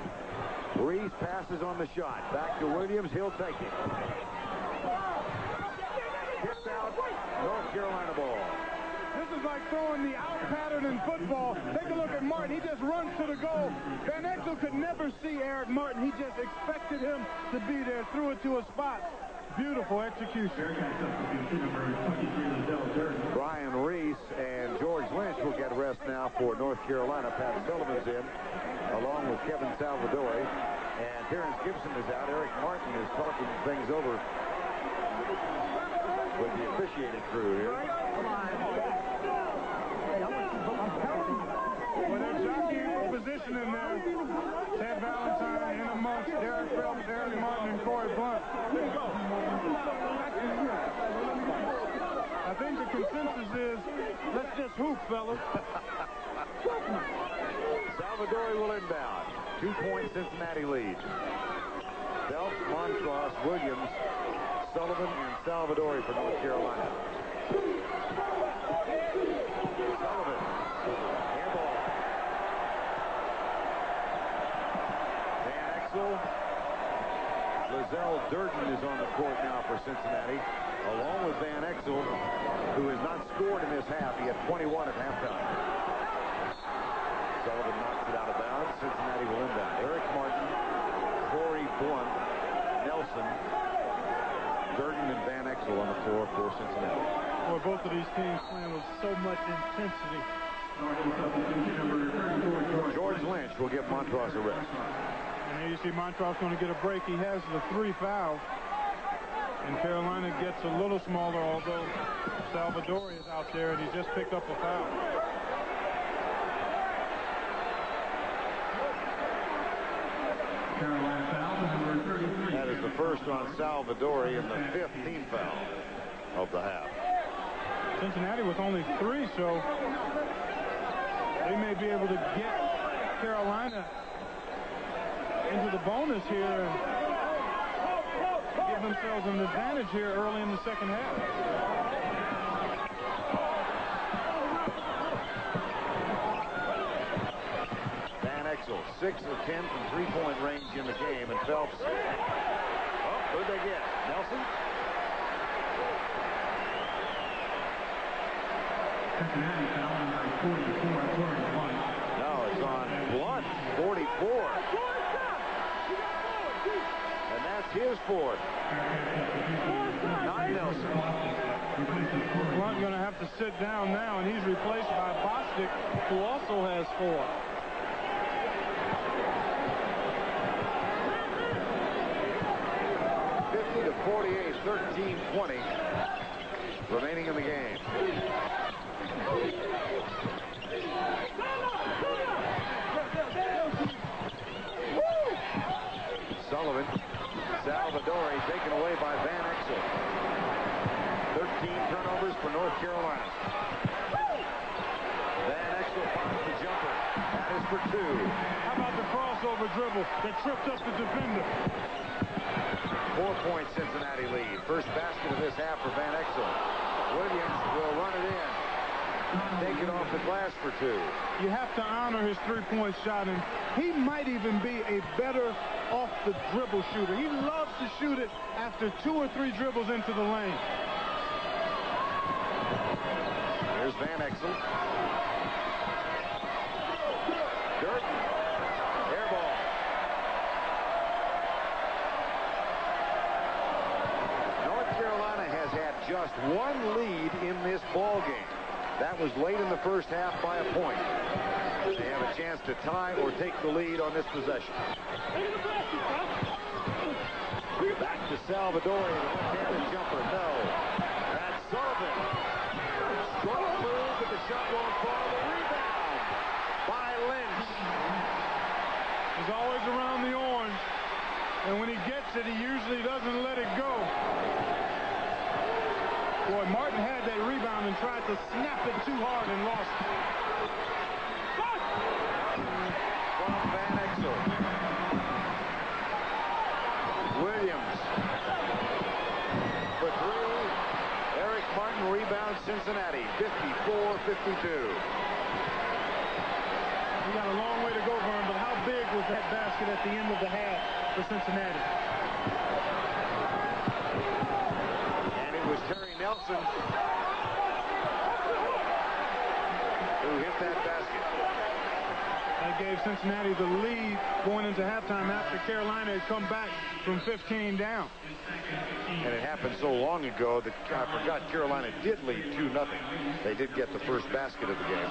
Speaker 1: Reese passes on the shot. Back to Williams. He'll take it. Tipped out. North Carolina ball.
Speaker 2: This is like throwing the out pattern in football. Take a look at Martin. He just runs to the goal. Van Exel could never see Eric Martin. He just expected him to be there. Threw it to a spot. Beautiful execution.
Speaker 1: Brian Reese and George Lynch will get rest now for North Carolina. Pat Sullivan's in, along with Kevin Salvadori. And Terrence Gibson is out. Eric Martin is talking things over with the officiating crew here.
Speaker 2: Well, they're jockeying for position in there. Ted Valentine in amongst Derek Phelps, Eric Martin, and Corey Blunt. I think the consensus is, let's just hoop, fellas.
Speaker 1: Salvadori will inbound. 2-point Cincinnati lead. Phelps, Montross, Williams, Sullivan, and Salvadori for North Carolina. Sullivan. Handball. Van Exel. Lizelle Durden is on the court now for Cincinnati, along with Van Exel, who has not scored in this half. He had 21 at halftime. Sullivan knocks it out of bounds. Cincinnati will inbound. Eric Martin, Corey Blunt, Nelson, Durden, and Van Exel on the floor for Cincinnati.
Speaker 2: Boy, both of these teams playing with so much intensity.
Speaker 1: George Lynch will give Montross a rest.
Speaker 2: And here you see Montross going to get a break. He has the 3 fouls. And Carolina gets a little smaller, although Salvadori is out there, and he just picked up a foul.
Speaker 1: That is the first on Salvadori and the 5th team foul of the half.
Speaker 2: Cincinnati with only 3, so they may be able to get Carolina into the bonus here and give themselves an advantage here early in the second half.
Speaker 1: Van Exel, 6 of 10 from 3-point range in the game, and Phelps. Oh, who'd they get? Nelson? No, it's on Blunt, 44. And that's his fourth. Not Nelson.
Speaker 2: Blunt going to have to sit down now, and he's replaced by Bostic, who also has 4.
Speaker 1: To 48, 13-20 remaining in the game. Sullivan, Salvadori taken away by Van Exel. 13 turnovers for North Carolina. Van Exel finds the jumper. That is for 2.
Speaker 2: How about the crossover dribble that tripped up the defender?
Speaker 1: 4-point Cincinnati lead. First basket of this half for Van Exel. Williams will run it in. Take it off the glass for 2.
Speaker 2: You have to honor his three-point shot, and he might even be a better off-the-dribble shooter. He loves to shoot it after 2 or 3 dribbles into the lane.
Speaker 1: Here's Van Exel. Durden. Air ball. North Carolina has had just 1 lead in this ball game. That was late in the first half by a point. They have a chance to tie or take the lead on this possession. Back to Salvadori, the left-handed jumper. No. That's Sullivan. Strong move, but the shot won't fall. The rebound by Lynch.
Speaker 2: He's always around the orange, and when he gets it, he usually doesn't let it go. Boy, Martin had that rebound and tried to snap it too hard and lost it.
Speaker 1: From Van Exel. Williams for 3. Eric Martin rebounds Cincinnati, 54-52.
Speaker 2: We got a long way to go, Vern, but how big was that basket at the end of the half for Cincinnati?
Speaker 1: And it was Terry Nelson who hit that basket.
Speaker 2: That gave Cincinnati the lead going into halftime after Carolina had come back from 15 down.
Speaker 1: And it happened so long ago that I forgot Carolina did lead 2-0. They did get the first basket of the game.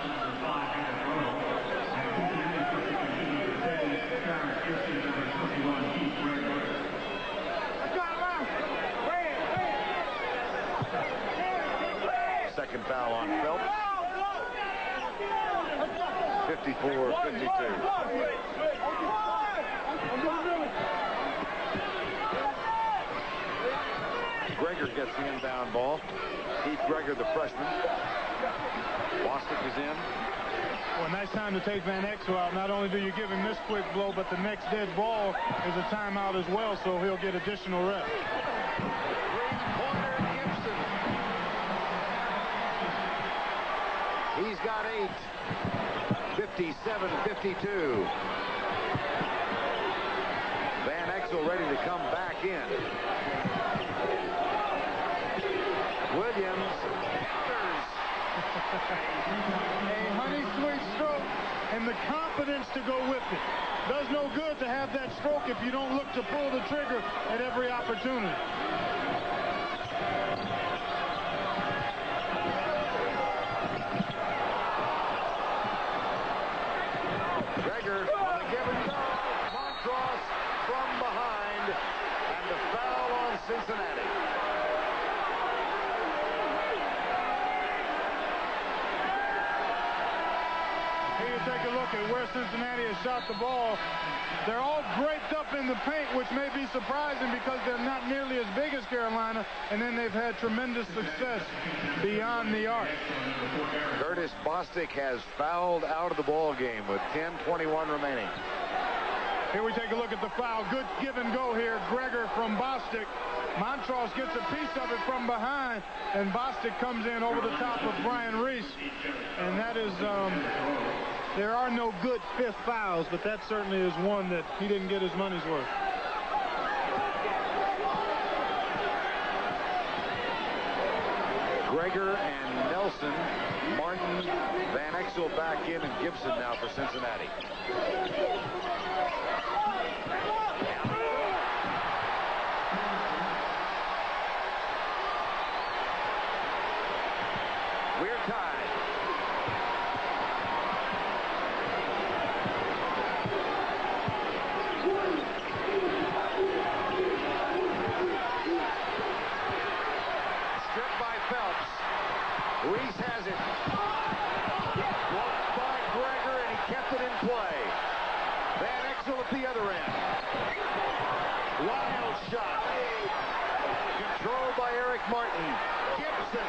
Speaker 1: Second foul on Phelps. 54-52. Gregor gets the inbound ball. Heath Gregor, the freshman. Bostic is in.
Speaker 2: Well, nice time to take Van Exel out. Not only do you give him this quick blow, but the next dead ball is a timeout as well, so he'll get additional rest.
Speaker 1: Three-pointer Gibson. He's got 8. 57-52. Van Exel ready to come back in. Williams enters.
Speaker 2: A honey sweet stroke and the confidence to go with it. Does no good to have that stroke if you don't look to pull the trigger at every opportunity.
Speaker 1: Gregor on the give and go. Montross from behind. And the foul on Cincinnati.
Speaker 2: Here you take a look at where Cincinnati has shot the ball. They're all draped up in the paint, which may be surprising because they're not nearly as big as Carolina, and then they've had tremendous success beyond the arc.
Speaker 1: Curtis Bostic has fouled out of the ball game with 10:21 remaining.
Speaker 2: Here we take a look at the foul. Good give and go here. Gregor from Bostic. Montross gets a piece of it from behind, and Bostic comes in over the top of Brian Reese. And that is, there are no good fifth fouls, but that certainly is one that he didn't get his money's worth.
Speaker 1: Gregor and Nelson, Martin, Van Exel back in, and Gibson now for Cincinnati. We're tied. Stripped by Phelps. Reese has it. Blocked by Gregor, and he kept it in play. Van Exel at the other end. Wild shot. Controlled by Eric Martin. Gibson.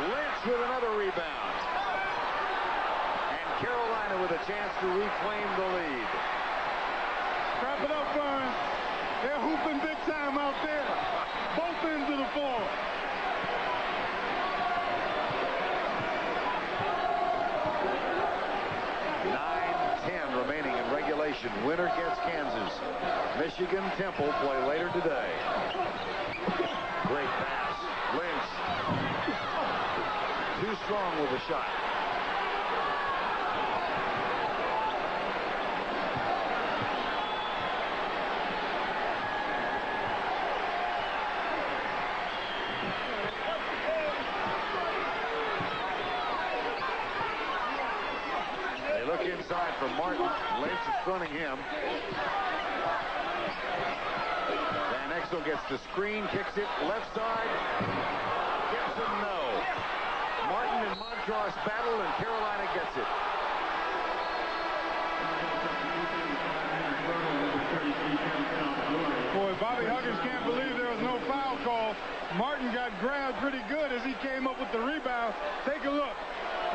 Speaker 1: Lynch with another rebound. And Carolina with a chance to reclaim the lead.
Speaker 2: Wrap it up, Brian. They're hooping big time out there. Both ends of the floor.
Speaker 1: Remaining in regulation. Winner gets Kansas. Michigan Temple play later today. Great pass. Lynch. Too strong with the shot. Inside from Martin. Lynch is fronting him. Van Exel gets the screen, kicks it left side. Gibson, no. Martin and Montross battle, and Carolina gets it.
Speaker 2: Boy, Bobby Huggins can't believe there was no foul call. Martin got grabbed pretty good as he came up with the rebound. Take a look.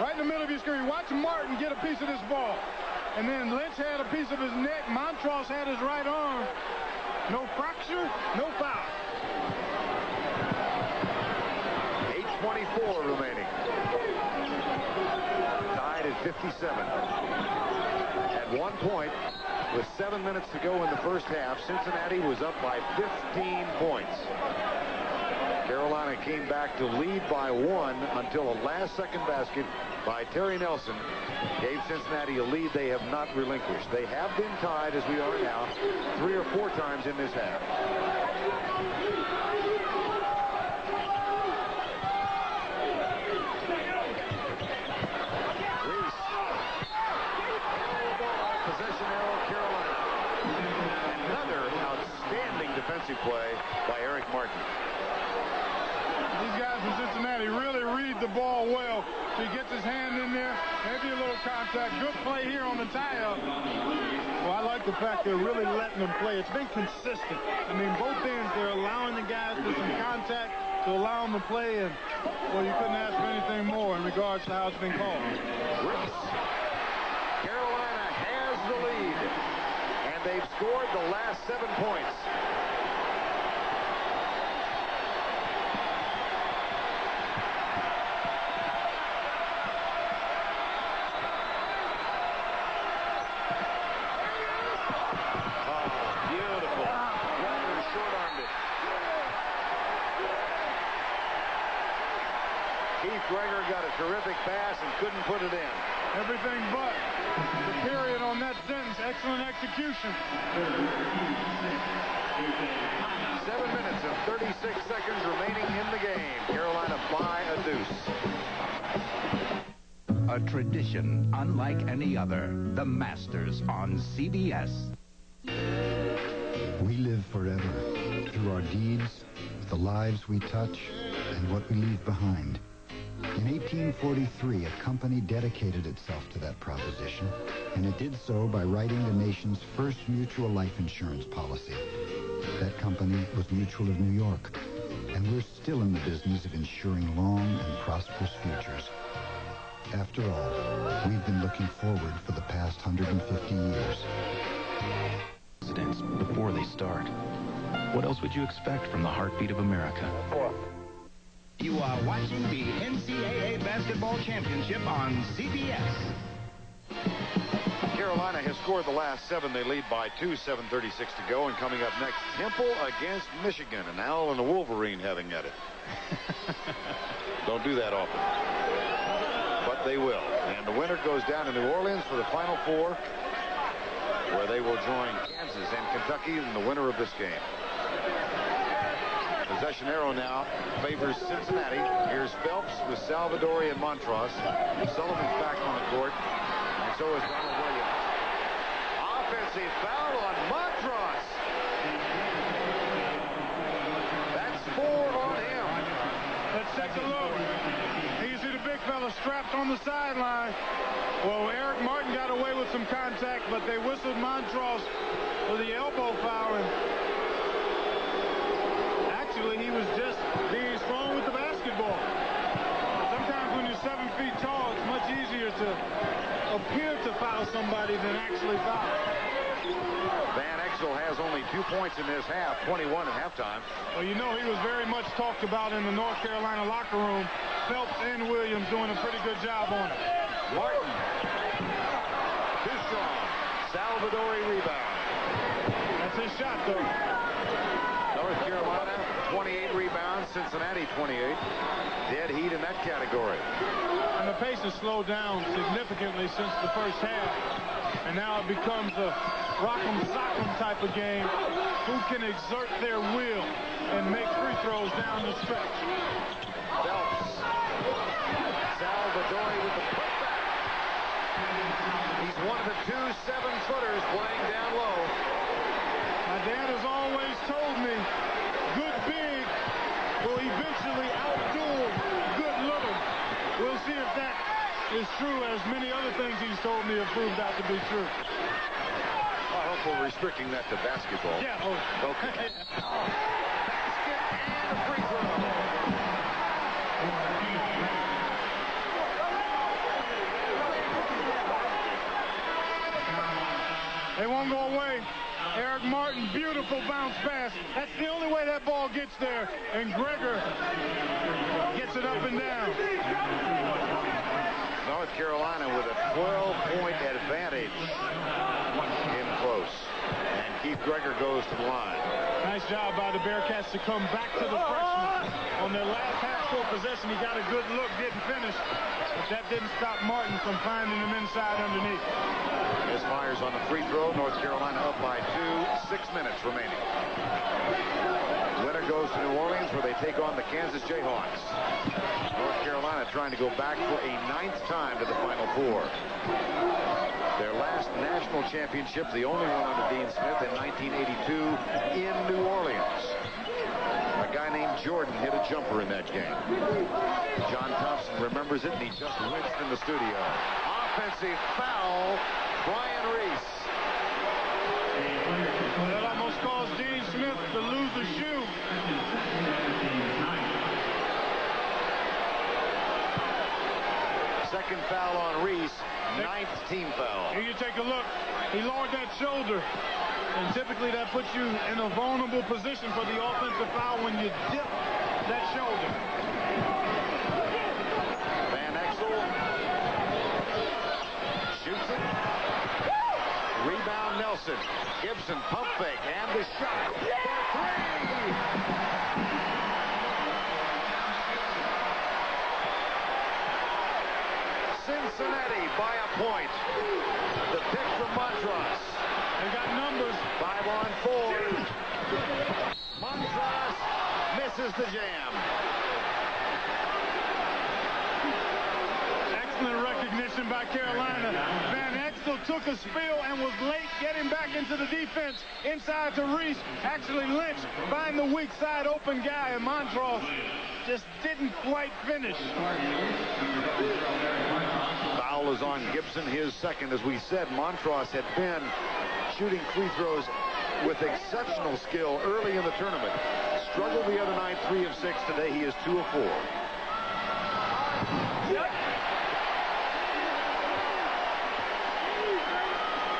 Speaker 2: Right in the middle of your screen. Watch Martin get a piece of this ball. And then Lynch had a piece of his neck. Montross had his right arm. No fracture, no foul.
Speaker 1: 8:24 remaining. Tied at 57. At one point, with 7 minutes to go in the first half, Cincinnati was up by 15 points. Carolina came back to lead by 1 until a last-second basket by Terry Nelson gave Cincinnati a lead they have not relinquished. They have been tied, as we are now, 3 or 4 times in this half. Reese. Possession arrow, Carolina. Another outstanding defensive play by Eric Martin.
Speaker 2: These guys in Cincinnati really read the ball well. He gets his hand in there, maybe a little contact. Good play here on the tie-up. Well, I like the fact they're really letting them play. It's been consistent. I mean, both ends, they're allowing the guys with some contact to allow them to play, and, well, you couldn't ask for anything more in regards to how it's been called.
Speaker 1: Reese. Carolina has the lead, and they've scored the last 7 points. Gregor got a terrific pass and couldn't put it in.
Speaker 2: Everything but the period on that sentence. Excellent execution.
Speaker 1: 7 minutes and 36 seconds remaining in the game. Carolina by a deuce.
Speaker 6: A tradition unlike any other. The Masters on CBS.
Speaker 20: We live forever through our deeds, the lives we touch, and what we leave behind. In 1843, a company dedicated itself to that proposition, and it did so by writing the nation's first mutual life insurance policy. That company was Mutual of New York, and we're still in the business of ensuring long and prosperous futures. After all, we've been looking forward for the past 150 years.
Speaker 11: Incidents before they start. What else would you expect from the heartbeat of America?
Speaker 6: You are watching the NCAA Basketball Championship on CBS.
Speaker 1: Carolina has scored the last 7. They lead by 2, 7:36 to go. And coming up next, Temple against Michigan. An Owl and a Wolverine having at it. Don't do that often. But they will. And the winner goes down to New Orleans for the Final Four, where they will join Kansas and Kentucky in the winner of this game. Possession arrow now favors Cincinnati. Here's Phelps with Salvadori and Montross. Sullivan's back on the court, and so is Ronald Williams. Offensive foul on Montross. That's 4 on him.
Speaker 2: Let's take a look. You see the big fella strapped on the sideline. Well, Eric Martin got away with some contact, but they whistled Montross for the elbow foul. And actually, he was just being strong with the basketball. Sometimes when you're 7 feet tall, it's much easier to appear to foul somebody than actually foul.
Speaker 1: Van Exel has only 2 points in this half, 21 at halftime.
Speaker 2: Well, you know, he was very much talked about in the North Carolina locker room. Phelps and Williams doing a pretty good job on it.
Speaker 1: Martin. Too strong. Salvadori rebound.
Speaker 2: That's his shot, though.
Speaker 1: North Carolina, 28 rebounds. Cincinnati, 28. Dead heat in that category.
Speaker 2: And the pace has slowed down significantly since the first half. And now it becomes a rock'em sock'em type of game. Who can exert their will and make free throws down the stretch?
Speaker 1: Phelps. Salvadori with the putback. He's one of the 2 7-footers playing down low.
Speaker 2: My dad has always told me, good big will eventually outduel good little. We'll see if that is true, as many other things he's told me have proved out to be true.
Speaker 1: I hope we're restricting that to basketball.
Speaker 2: Yeah.
Speaker 1: Okay. Basket and a free throw.
Speaker 2: They won't go away. Eric Martin, beautiful bounce pass. That's the only way that ball gets there. And Gregor gets it up and down.
Speaker 1: North Carolina with a 12-point advantage in close. And Keith Gregor goes to the line.
Speaker 2: Nice job by the Bearcats to come back to the freshman. On their last half-court possession, he got a good look, didn't finish. But that didn't stop Martin from finding him inside underneath.
Speaker 1: Misfires on the free throw. North Carolina up by 2, 6 minutes remaining. Winner goes to New Orleans, where they take on the Kansas Jayhawks. North Carolina trying to go back for a 9th time to the Final Four. Their last national championship, the only one under Dean Smith, in 1982 in New Orleans. A guy named Jordan hit a jumper in that game. John Thompson remembers it, and he just winced in the studio. Offensive foul, Brian Reese.
Speaker 2: Well, that almost caused Dean Smith to lose the shoe.
Speaker 1: Second foul on Reese, 9th team foul.
Speaker 2: Here you take a look. He lowered that shoulder. And typically that puts you in a vulnerable position for the offensive foul when you dip that shoulder.
Speaker 1: Van Exel shoots it. Rebound Nelson. Gibson pump fake and the shot for 3. Cincinnati by a point. The pick from Montross.
Speaker 2: They got numbers.
Speaker 1: 5 on 4. Montross misses the jam.
Speaker 2: Excellent recognition by Carolina. Van Exel took a spill and was late getting back into the defense. Inside to Reese. Actually, Lynch find the weak side open guy, and Montross just didn't quite finish.
Speaker 1: Foul is on Gibson, his second. As we said, Montross had been shooting free throws with exceptional skill early in the tournament. Struggled the other night, 3 of 6. Today he is 2 of 4.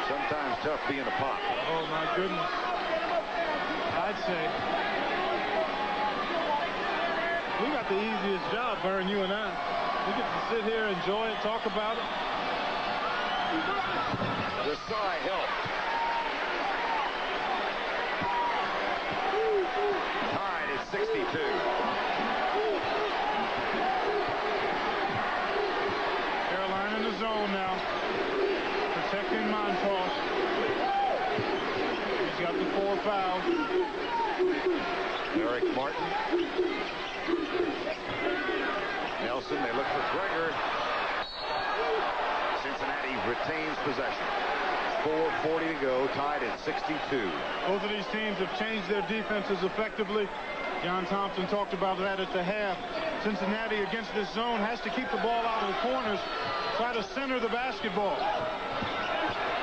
Speaker 1: Sometimes tough being a pop.
Speaker 2: Oh, my goodness. I'd say. We got the easiest job, Vern, you and I. We get to sit here, enjoy it, talk about it.
Speaker 1: The side help. Tied at 62.
Speaker 2: Carolina in the zone now. Protecting Montross. He's got the 4 fouls.
Speaker 1: Eric Martin. Nelson, they look for Greger. Cincinnati retains possession. 4:40 to go, tied at 62.
Speaker 2: Both of these teams have changed their defenses effectively. John Thompson talked about that at the half. Cincinnati against this zone has to keep the ball out of the corners, try to center the basketball.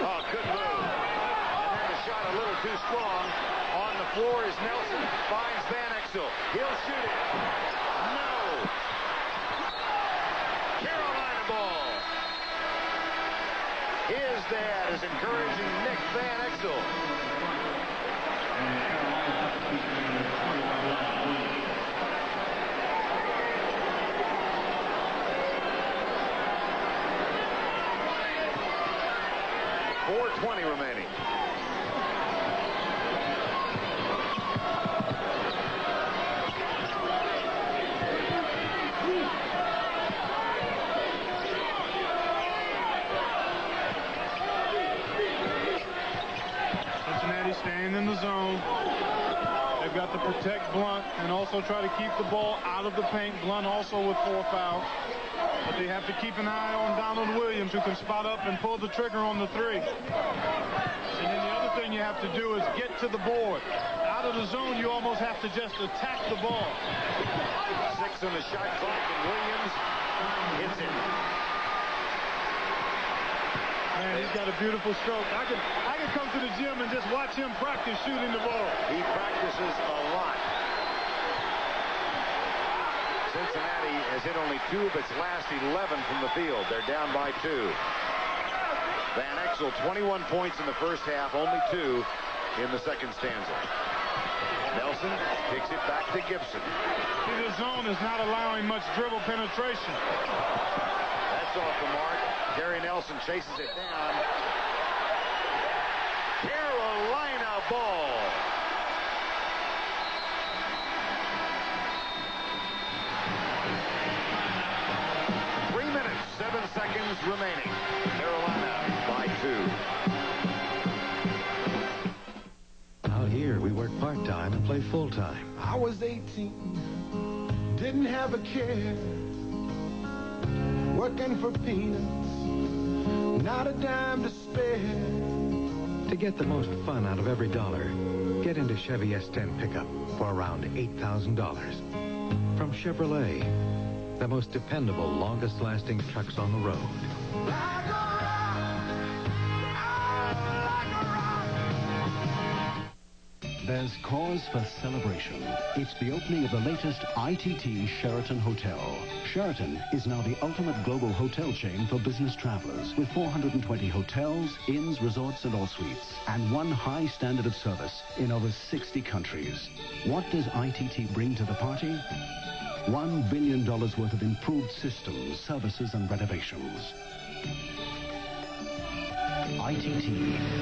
Speaker 1: Oh, good move. And then the shot a little too strong. On the floor is Nelson, finds Van Exel. He'll shoot it. No. Carolina ball. His dad is encouraging Nick Van Exel. .420 remaining.
Speaker 2: Cincinnati staying in the zone. They've got to protect Blunt and also try to keep the ball out of the paint. Blunt also with 4 fouls. But they have to keep an eye on Donald Williams, who can spot up and pull the trigger on the 3. And then the other thing you have to do is get to the board. Out of the zone, you almost have to just attack the ball.
Speaker 1: 6 on the shot clock, and Williams hits it.
Speaker 2: Man, he's got a beautiful stroke. I could come to the gym and just watch him practice shooting the ball.
Speaker 1: He practices a lot. Cincinnati has hit only 2 of its last 11 from the field. They're down by 2. Van Exel, 21 points in the first half, only 2 in the second stanza. Nelson kicks it back to Gibson.
Speaker 2: See, the zone is not allowing much dribble penetration.
Speaker 1: That's off the mark. Gary Nelson chases it down. Carolina ball. Seconds remaining. Carolina by 2.
Speaker 16: Out here, we work part-time and play full-time.
Speaker 10: I was 18, didn't have a care, working for peanuts, not a dime to spare.
Speaker 16: To get the most fun out of every dollar, get into Chevy S10 pickup for around $8,000. From Chevrolet, the most dependable, longest-lasting trucks on the road.
Speaker 21: There's cause for celebration. It's the opening of the latest ITT Sheraton Hotel. Sheraton is now the ultimate global hotel chain for business travelers, with 420 hotels, inns, resorts, and all suites, and one high standard of service in over 60 countries. What does ITT bring to the party? $1 billion worth of improved systems, services, and renovations. ITT,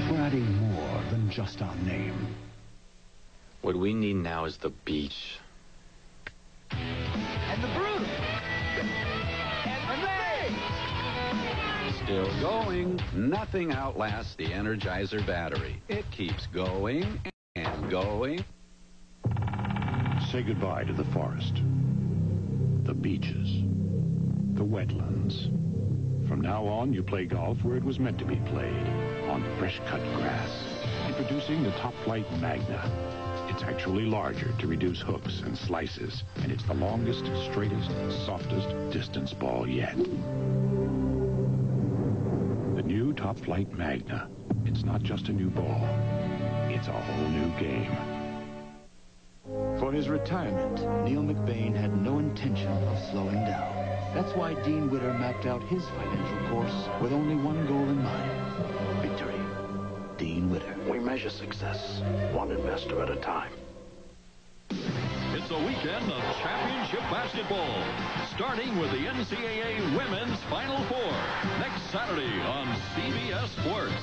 Speaker 21: we're adding more than just our name.
Speaker 22: What we need now is the beach.
Speaker 18: And the broom. And the bay.
Speaker 23: Still going. Nothing outlasts the Energizer battery. It keeps going and going.
Speaker 11: Say goodbye to the forest, the beaches, the wetlands. From now on, you play golf where it was meant to be played, on fresh-cut grass. Introducing the Top Flight Magna. It's actually larger to reduce hooks and slices, and it's the longest, straightest, softest distance ball yet. The new Top Flight Magna. It's not just a new ball. It's a whole new game.
Speaker 24: For his retirement, Neil McBain had no intention of slowing down. That's why Dean Witter mapped out his financial course with only one goal in mind: victory. Dean Witter.
Speaker 25: We measure success, one investor at a time.
Speaker 3: It's a weekend of championship basketball, starting with the NCAA Women's Final Four next Saturday on CBS Sports.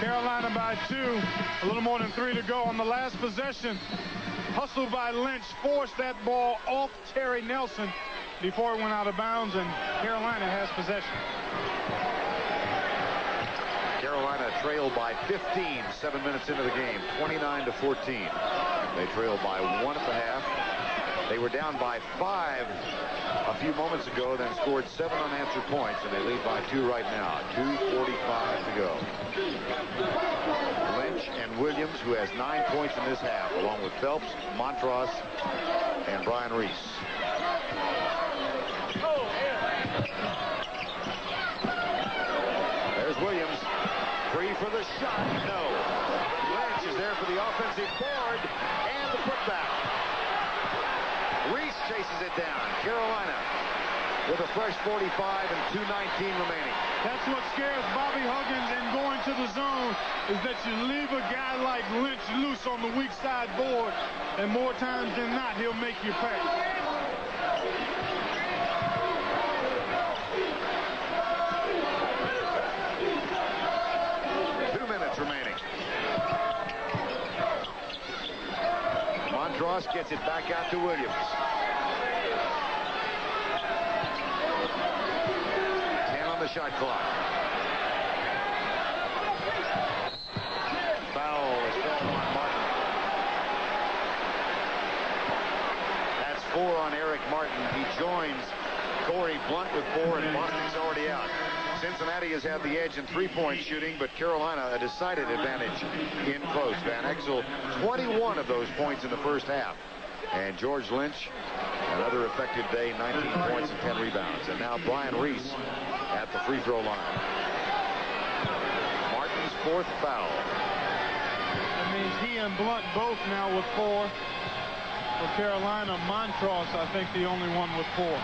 Speaker 2: Carolina by 2, a little more than 3 to go on the last possession. Hustled by Lynch, forced that ball off Terry Nelson before it went out of bounds, and Carolina has possession.
Speaker 1: Carolina trailed by 15, 7 minutes into the game, 29-14. They trailed by 1 at the half. They were down by 5 a few moments ago, then scored 7 unanswered points, and they lead by 2 right now. 2:45 to go. Lynch and Williams, who has 9 points in this half, along with Phelps, Montross, and Brian Reese. There's Williams. Free for the shot. No. Lynch is there for the offensive board and the putback. Reese chases it down. Carolina with a fresh 45 and 2:19 remaining.
Speaker 2: That's what scares Bobby Huggins in going to the zone, is that you leave a guy like Lynch loose on the weak side board, and more times than not, he'll make you pay.
Speaker 1: Remaining. Montross gets it back out to Williams. 10 on the shot clock. Foul is called on Martin. That's 4 on Eric Martin. He joins Corey Blunt with 4, and Bostic's already out. Cincinnati has had the edge in three-point shooting, but Carolina a decided advantage in close. Van Exel, 21 of those points in the first half. And George Lynch, another effective day, 19 points and 10 rebounds. And now Brian Reese at the free throw line. Martin's 4th foul.
Speaker 2: That means he and Blunt both now with 4. For Carolina, Montross, I think, the only one with 4.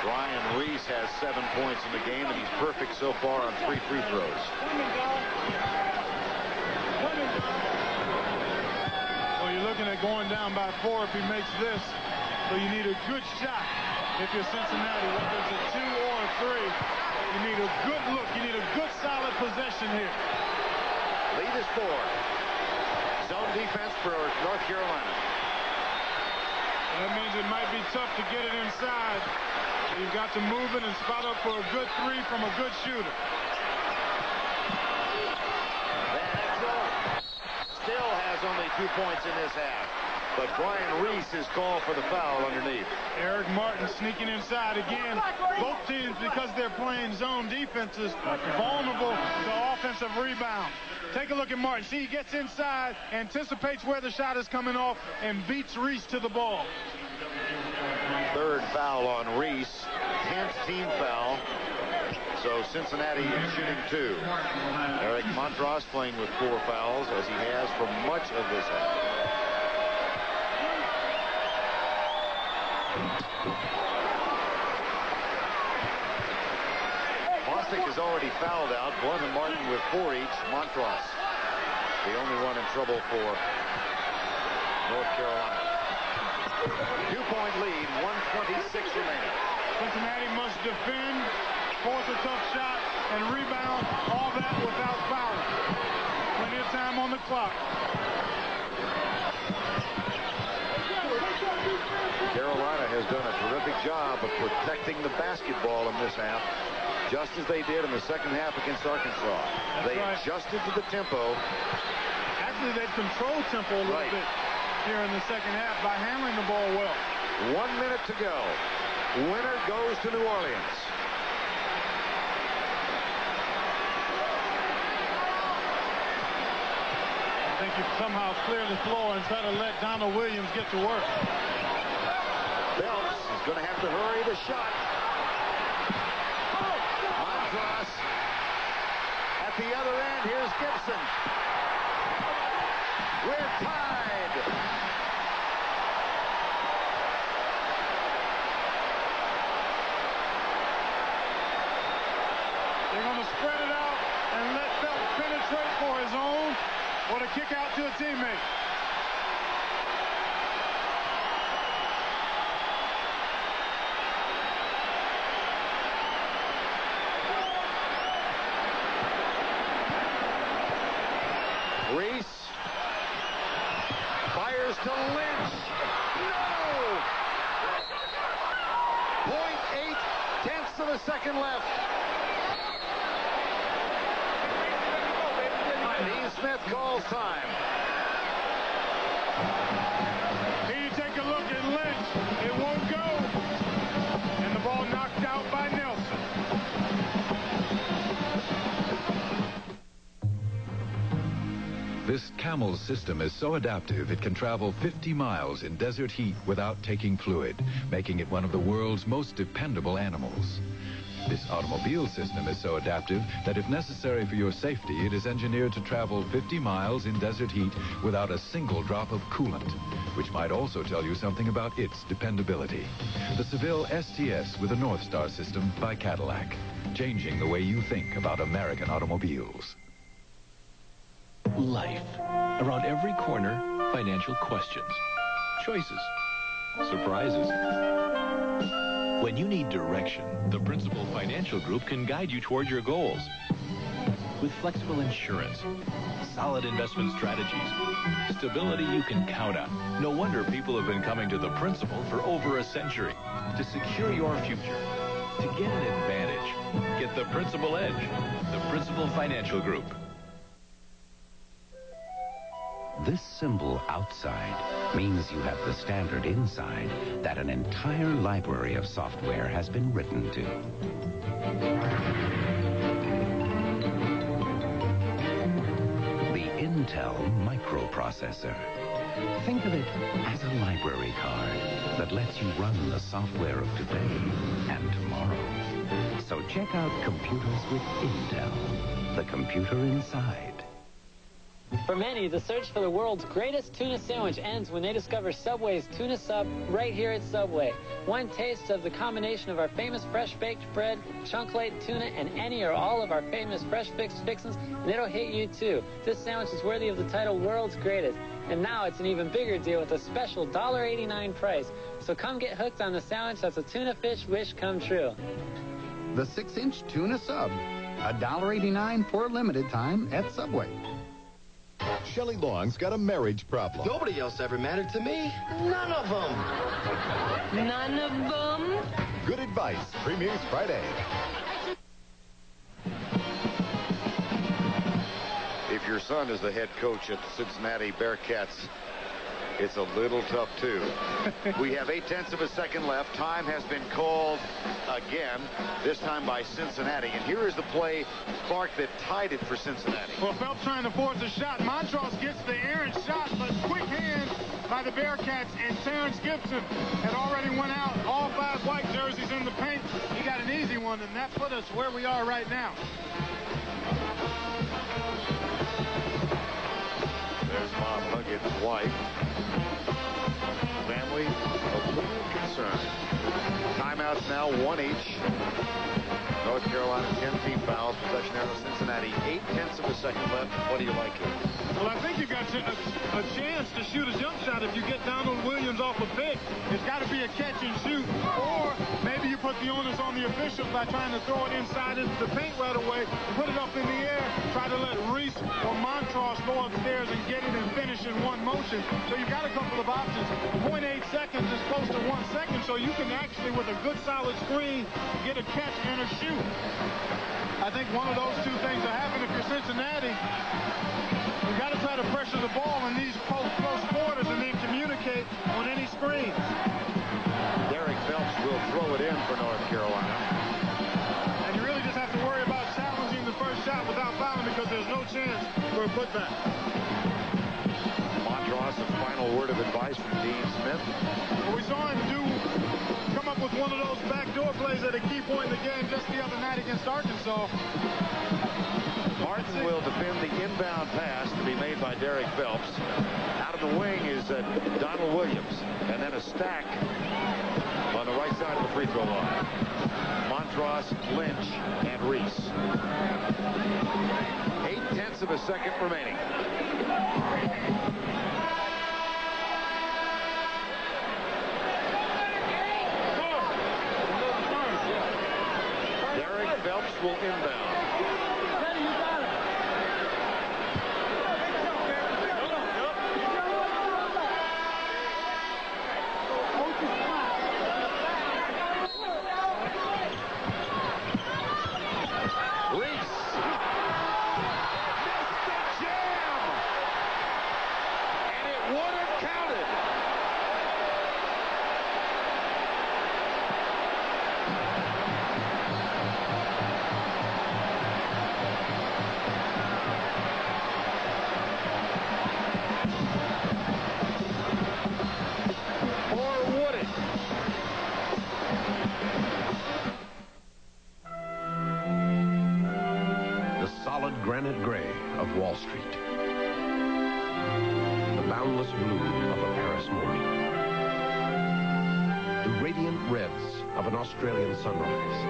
Speaker 1: Brian Reese has 7 points in the game, and he's perfect so far on 3 free throws.
Speaker 2: Well, you're looking at going down by 4 if he makes this. So you need a good shot if you're Cincinnati, whether it's a 2 or a 3. You need a good look. You need a good, solid possession here.
Speaker 1: Lead is 4. Zone defense for North Carolina.
Speaker 2: That means it might be tough to get it inside. You've got to move it and spot up for a good 3 from a good shooter.
Speaker 1: Van Exel still has only 2 points in this half. But Brian Reese is called for the foul underneath.
Speaker 2: Eric Martin sneaking inside again. Both teams, because they're playing zone defenses, vulnerable to offensive rebound. Take a look at Martin. See, he gets inside, anticipates where the shot is coming off, and beats Reese to the ball.
Speaker 1: 3rd foul on Reese. 10th team foul. So Cincinnati is shooting 2. Eric Montross playing with 4 fouls, as he has for much of this half. Bostic has already fouled out. Blunt and Martin with 4 each. Montross, the only one in trouble for North Carolina. 2-point lead, 1:26 remaining.
Speaker 2: Cincinnati must defend, force a tough shot, and rebound, all that without fouling. Plenty of time on the clock.
Speaker 1: Carolina has done a terrific job of protecting the basketball in this half, just as they did in the second half against Arkansas. They adjusted to the tempo.
Speaker 2: Actually, they've controlled tempo a little bit here in the second half by handling the ball well.
Speaker 1: 1 minute to go. Winner goes to New Orleans.
Speaker 2: I think you somehow clear the floor and try to let Donald Williams get to work.
Speaker 1: Phelps is going to have to hurry the shot. Montross at the other end. Here's Gibson. We're tied.
Speaker 2: They're going to spread it out and let Phelps penetrate for his own or to kick out to a teammate.
Speaker 1: Reese fires to Lynch. No! 0.8 tenths of a second left. Dean Smith calls time.
Speaker 2: Here you take a look at Lynch. It won't go. And the ball knocked out by Nelson.
Speaker 11: This Camel's system is so adaptive it can travel 50 miles in desert heat without taking fluid, making it one of the world's most dependable animals. This automobile system is so adaptive that if necessary for your safety, it is engineered to travel 50 miles in desert heat without a single drop of coolant, which might also tell you something about its dependability. The Seville STS with a North Star system by Cadillac, changing the way you think about American automobiles.
Speaker 3: Life. Around every corner, financial questions, choices, surprises. When you need direction, the Principal Financial Group can guide you toward your goals. With flexible insurance, solid investment strategies, stability you can count on. No wonder people have been coming to the Principal for over a century. To secure your future, to get an advantage, get the Principal Edge. The Principal Financial Group.
Speaker 19: This symbol outside means you have the standard inside that an entire library of software has been written to. The Intel microprocessor. Think of it as a library card that lets you run the software of today and tomorrow. So check out Computers with Intel, the computer inside.
Speaker 4: For many, the search for the world's greatest tuna sandwich ends when they discover Subway's Tuna Sub right here at Subway. One taste of the combination of our famous fresh-baked bread, chunk-laid tuna, and any or all of our famous fresh-fixed fixins, and it'll hit you too. This sandwich is worthy of the title World's Greatest. And now it's an even bigger deal with a special $1.89 price. So come get hooked on the sandwich that's a tuna fish wish come true.
Speaker 5: The 6-inch Tuna Sub, $1.89 for a limited time at Subway.
Speaker 7: Shelley Long's got a marriage problem.
Speaker 8: Nobody else ever mattered to me. None of them.
Speaker 9: None of them?
Speaker 7: Good advice. Premieres Friday.
Speaker 1: If your son is the head coach at the Cincinnati Bearcats, it's a little tough, too. We have 0.8 of a second left. Time has been called again, this time by Cincinnati. And here is the play, Clark, that tied it for Cincinnati.
Speaker 2: Well, Phelps trying to force a shot. Montross gets the errant shot, but quick hand by the Bearcats, and Terrence Gibson had already went out. All 5 white jerseys in the paint. He got an easy one, and that put us where we are right now.
Speaker 1: There's Bob Huggitt's wife. Family a little concerned. Timeouts now, 1 each. North Carolina 10-team fouls. Possession arrow Cincinnati. 0.8 of a second left. What do you like here?
Speaker 2: Well, I think you got a chance to shoot a jump shot if you get Donald Williams off a pick. It's got to be a catch and shoot. Or maybe you put the onus on the officials by trying to throw it inside into the paint right away, put it up in the air, try to let Reese or Montross go upstairs and get it and finish in one motion. So you've got a couple of options. 0.8 seconds is close to 1 second, so you can actually, with a good solid screen, get a catch and a shoot. I think one of those two things will happen if you're Cincinnati. You've got to try to pressure the ball in these close quarters and then communicate on any screens.
Speaker 1: Derek Phelps will throw it in for North Carolina.
Speaker 2: And you really just have to worry about challenging the first shot without fouling because there's no chance for a putback.
Speaker 1: Montross, a final word of advice from Dean Smith.
Speaker 2: Well, we saw him come up with one of those backdoor plays at a key point in the game just the other night against Arkansas.
Speaker 1: Martin will defend the inbound pass to be made by Derek Phelps. Out of the wing is Donald Williams. And then a stack on the right side of the free throw line. Montross, Lynch, and Reese. 0.8 of a second remaining. Derek Phelps will inbound. would have counted. Or would it?
Speaker 9: The solid granite gray of Wall Street. The boundless blue of a Paris morning. The radiant reds of an Australian sunrise.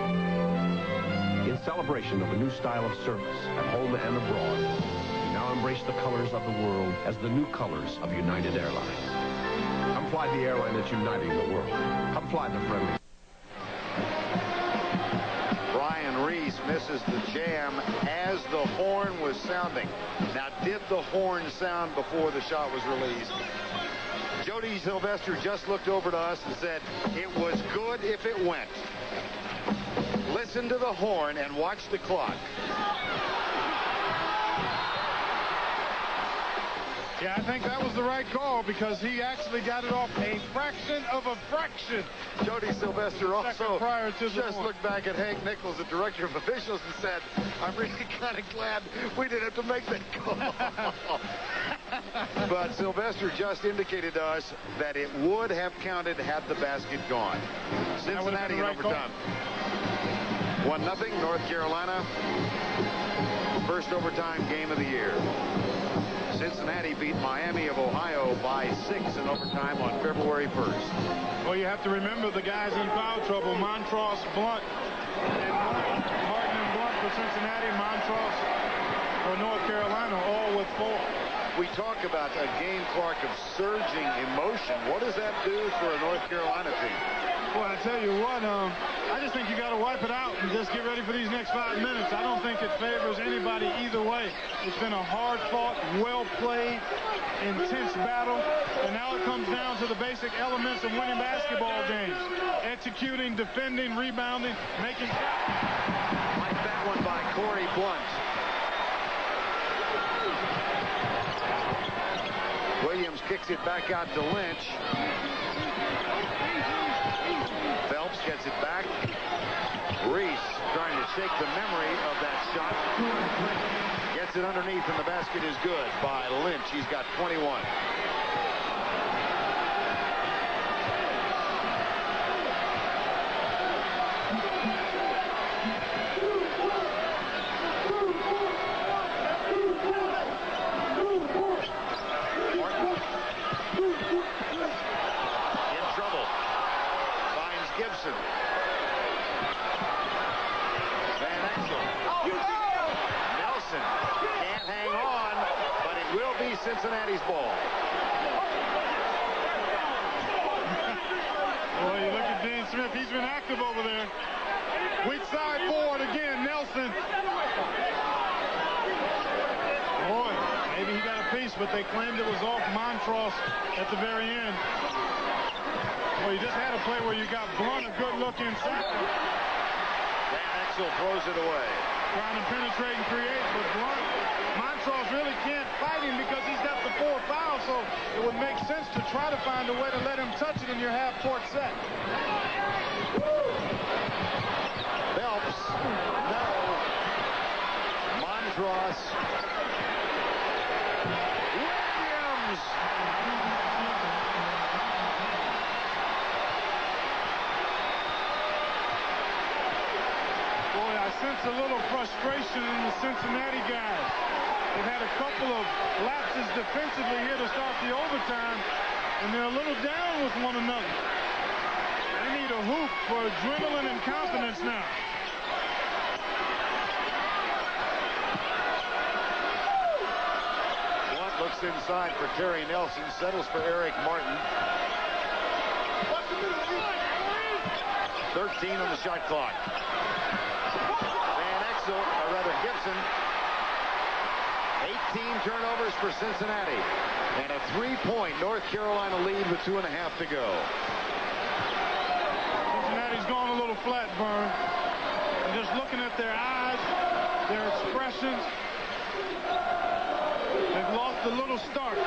Speaker 9: In celebration of a new style of service at home and abroad, we now embrace the colors of the world as the new colors of United Airlines. Come fly the airline that's uniting the world. Come fly the friendly.
Speaker 1: Brian Reese misses the jam as the horn was sounding. Now, did the horn sound before the shot was released? Jody Sylvester just looked over to us and said, it was good if it went. Listen to the horn and watch the clock.
Speaker 2: Yeah, I think that was the right call because he actually got it off a fraction of a fraction.
Speaker 1: Jody Sylvester also
Speaker 2: prior to
Speaker 1: just looked back at Hank Nichols, the director of officials, and said, I'm really kind of glad we didn't have to make that call. But Sylvester just indicated to us that it would have counted had the basket gone. Cincinnati in overtime. 1-0, North Carolina. First overtime game of the year. Cincinnati beat Miami of Ohio by 6 in overtime on February 1st.
Speaker 2: Well, you have to remember the guys in foul trouble. Montross, Blunt, and Martin and Blunt for Cincinnati, Montross for North Carolina, all with 4.
Speaker 1: We talk about a game clock of surging emotion. What does that do for a North Carolina team?
Speaker 2: Well, I tell you what, I just think you got to wipe it out and just get ready for these next 5 minutes. I don't think it favors anybody either way. It's been a hard-fought, well-played, intense battle, and now it comes down to the basic elements of winning basketball games. Executing, defending, rebounding, making shots.
Speaker 1: Like that one by Corey Blunt. Williams kicks it back out to Lynch. Phelps gets it back. Reese trying to shake the memory of that shot. Gets it underneath, and the basket is good by Lynch. He's got 21. Gibson. Van Exel. Nelson can't hang on, but it will be Cincinnati's ball.
Speaker 2: Boy, you look at Dean Smith. He's been active over there. Weak side forward again, Nelson. Boy, maybe he got a piece, but they claimed it was off Montross at the very end. Well, you just had a play where you got Blunt a good look inside.
Speaker 1: Van Exel throws it away.
Speaker 2: Trying to penetrate and create, but Blunt, Montross really can't fight him because he's got the 4 fouls, so it would make sense to try to find a way to let him touch it in your half-court set.
Speaker 1: Phelps, no. Montross. Williams.
Speaker 2: I sense a little frustration in the Cincinnati guys. They've had a couple of lapses defensively here to start the overtime, and they're a little down with one another. They need a hoop for adrenaline and confidence now.
Speaker 1: Blunt looks inside for Terry Nelson, settles for Eric Martin. 13 on the shot clock. Gibson. 18 turnovers for Cincinnati. And a 3-point North Carolina lead with 2.5 to go.
Speaker 2: Cincinnati's gone a little flat, Vern. And just looking at their eyes, their expressions, they've lost a little start.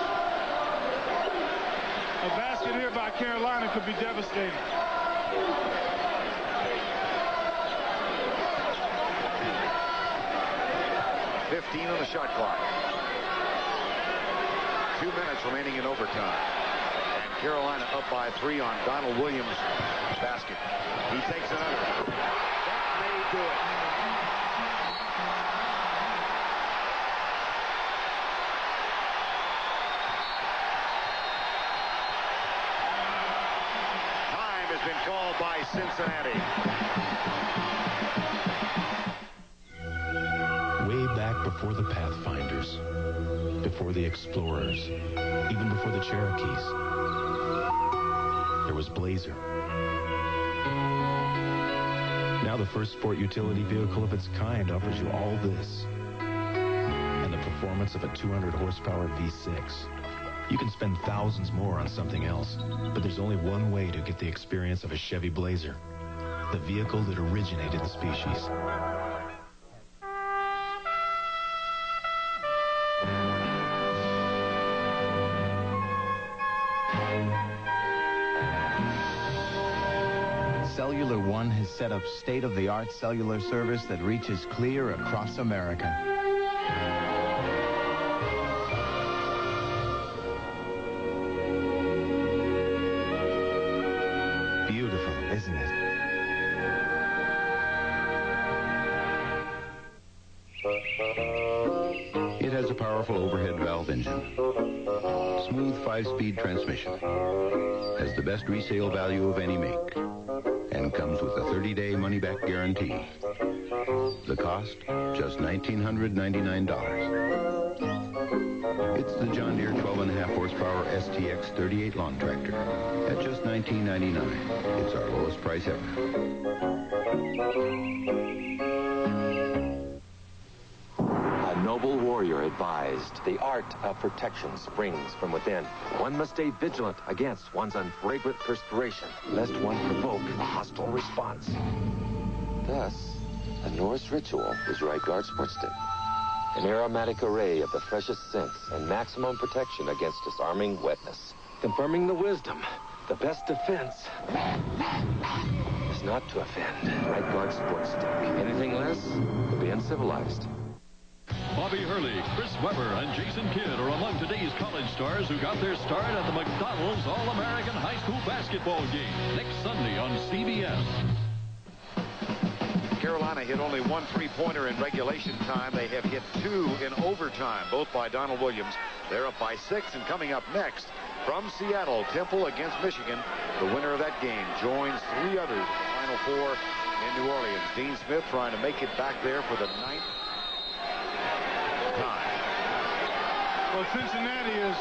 Speaker 2: A basket here by Carolina could be devastating.
Speaker 1: 15 on the shot clock. 2 minutes remaining in overtime. And Carolina up by 3 on Donald Williams' basket. He takes another. That may do it. Time has been called by Cincinnati.
Speaker 11: Way back before the Pathfinders, before the Explorers, even before the Cherokees, there was Blazer. Now the first sport utility vehicle of its kind offers you all this, and the performance of a 200 horsepower V6. You can spend thousands more on something else, but there's only one way to get the experience of a Chevy Blazer, the vehicle that originated the species.
Speaker 12: Cellular One has set up state-of-the-art cellular service that reaches clear across America. Beautiful, isn't it?
Speaker 13: It has a powerful overhead valve engine, smooth 5-speed transmission, has the best resale value of any make, and comes with a 30-day money-back guarantee. The cost, just $1,999. It's the John Deere 12.5 horsepower STX 38 lawn tractor at just $19.99. It's our lowest price ever.
Speaker 14: A noble warrior advised, the art of protection springs from within. One must stay vigilant against one's unfragrant perspiration, lest one provoke a hostile response. Thus, a Norse ritual is Right Guard Sports Stick. An aromatic array of the freshest scents and maximum protection against disarming wetness. Confirming the wisdom, the best defense is not to offend. Right Guard Sports Stick. Anything less would be uncivilized.
Speaker 3: Bobby Hurley, Chris Webber, and Jason Kidd are among today's college stars who got their start at the McDonald's All-American High School Basketball game next Sunday on CBS.
Speaker 1: Carolina hit only 1 3-pointer in regulation time. They have hit 2 in overtime, both by Donald Williams. They're up by 6, and coming up next from Seattle, Temple against Michigan. The winner of that game joins 3 others in the Final Four in New Orleans. Dean Smith trying to make it back there for the 9th time.
Speaker 2: Well, Cincinnati has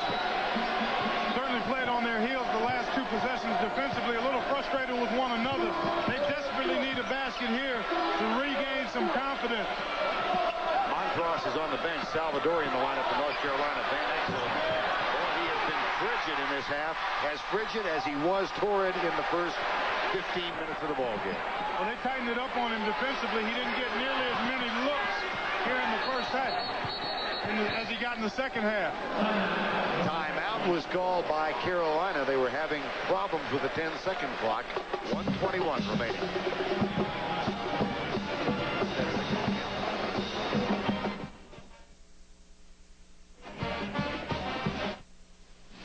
Speaker 2: certainly played on their heels the last 2 possessions defensively, a little frustrated with one another. They desperately need a basket here to regain some confidence.
Speaker 1: Montross is on the bench. Salvadori in the lineup for North Carolina. Van Exel. Boy, he has been frigid in this half. As frigid as he was torrid in the first 15 minutes of the ball game.
Speaker 2: Well, they tightened it up on him defensively. He didn't get nearly as many looks here in the first half as he got in the second half.
Speaker 1: Timeout was called by Carolina. They were having problems with the 10-second clock. 1:21 remaining.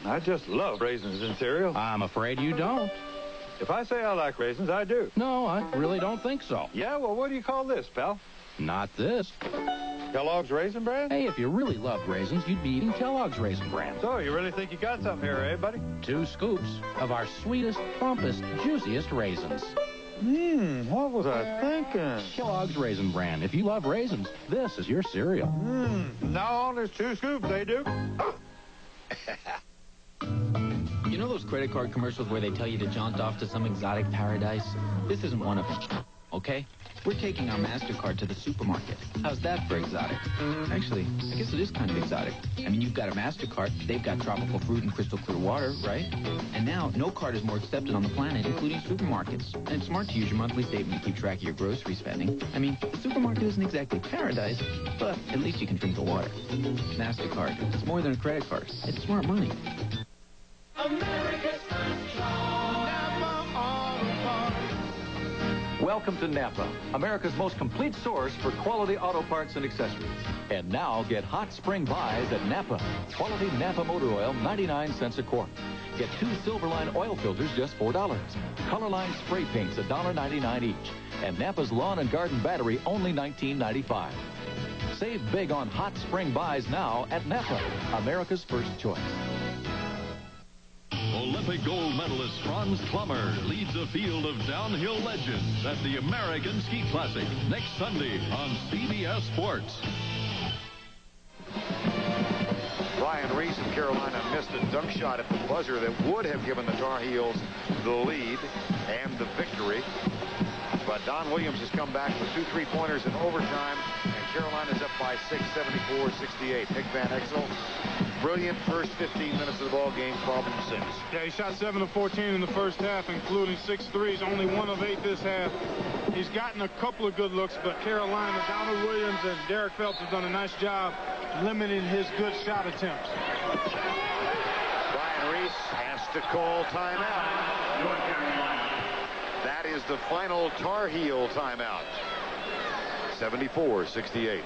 Speaker 15: I just love raisins in cereal.
Speaker 17: I'm afraid you don't.
Speaker 15: If I say I like raisins, I do.
Speaker 17: No, I really don't think so.
Speaker 15: Yeah, well, what do you call this, pal?
Speaker 17: Not this.
Speaker 15: Kellogg's Raisin Bran?
Speaker 17: Hey, if you really loved raisins, you'd be eating Kellogg's Raisin Bran.
Speaker 15: So, you really think you got something here, eh, buddy?
Speaker 17: 2 scoops of our sweetest, plumpest, juiciest raisins.
Speaker 15: What was I thinking?
Speaker 17: Kellogg's Raisin Bran. If you love raisins, this is your cereal.
Speaker 15: Now there's 2 scoops, they do.
Speaker 26: You know those credit card commercials where they tell you to jaunt off to some exotic paradise? This isn't one of them, okay? We're taking our MasterCard to the supermarket. How's that for exotic? Actually, I guess it is kind of exotic. I mean, you've got a MasterCard. They've got tropical fruit and crystal clear water, right? And now, no card is more accepted on the planet, including supermarkets. And it's smart to use your monthly statement to keep track of your grocery spending. I mean, the supermarket isn't exactly paradise, but at least you can drink the water. MasterCard. It's more than a credit card. It's smart money.
Speaker 18: America.
Speaker 3: Welcome to Napa, America's most complete source for quality auto parts and accessories. And now get hot spring buys at Napa. Quality Napa motor oil, 99 cents a quart. Get 2 Silverline oil filters, just $4. Colorline spray paints, $1.99 each. And Napa's lawn and garden battery, only $19.95. Save big on hot spring buys now at Napa, America's first choice.
Speaker 6: Olympic gold medalist Franz Klammer leads a field of downhill legends at the American Ski Classic next Sunday on CBS Sports.
Speaker 1: Brian Reese of Carolina missed a dunk shot at the buzzer that would have given the Tar Heels the lead and the victory. But Don Williams has come back with 2 3-pointers in overtime, and Carolina's up by 6, 74-68. Nick Van Exel, brilliant first 15 minutes of the ball game, problem 6.
Speaker 2: Yeah, he shot 7 of 14 in the first half, including 6 threes, only 1 of 8 this half. He's gotten a couple of good looks, but Carolina, Donald Williams and Derek Phelps have done a nice job limiting his good shot attempts.
Speaker 1: Brian Reese has to call timeout. North Carolina. That is the final Tar Heel timeout. 74-68.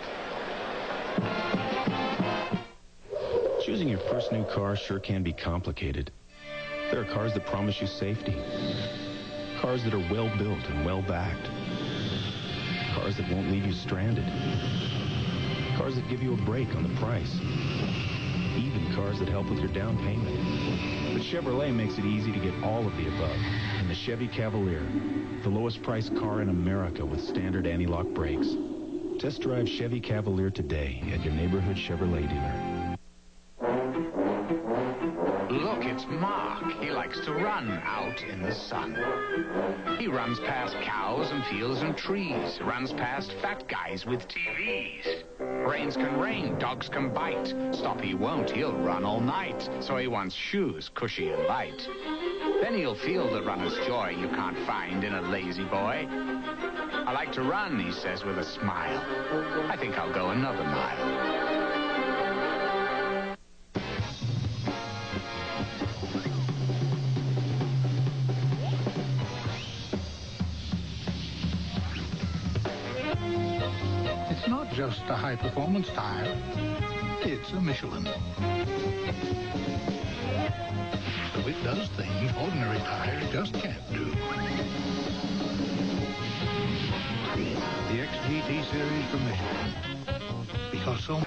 Speaker 11: Choosing your first new car sure can be complicated. There are cars that promise you safety. Cars that are well built and well backed. Cars that won't leave you stranded. Cars that give you a break on the price. Even cars that help with your down payment. But Chevrolet makes it easy to get all of the above in the Chevy Cavalier, the lowest priced car in America with standard anti-lock brakes. Test drive Chevy Cavalier today at your neighborhood Chevrolet dealer.
Speaker 10: Look, it's Mark. He likes to run out in the sun. He runs past cows and fields and trees. Runs past fat guys with TVs. Rains can rain, dogs can bite. Stop he won't, he'll run all night. So he wants shoes, cushy and light. Then he'll feel the runner's joy you can't find in a lazy boy. I like to run, he says with a smile. I think I'll go another mile.
Speaker 16: It's not just a high-performance tire. It's a Michelin. So it does things ordinary tires just can't do. The XGT series from Michelin. Because so...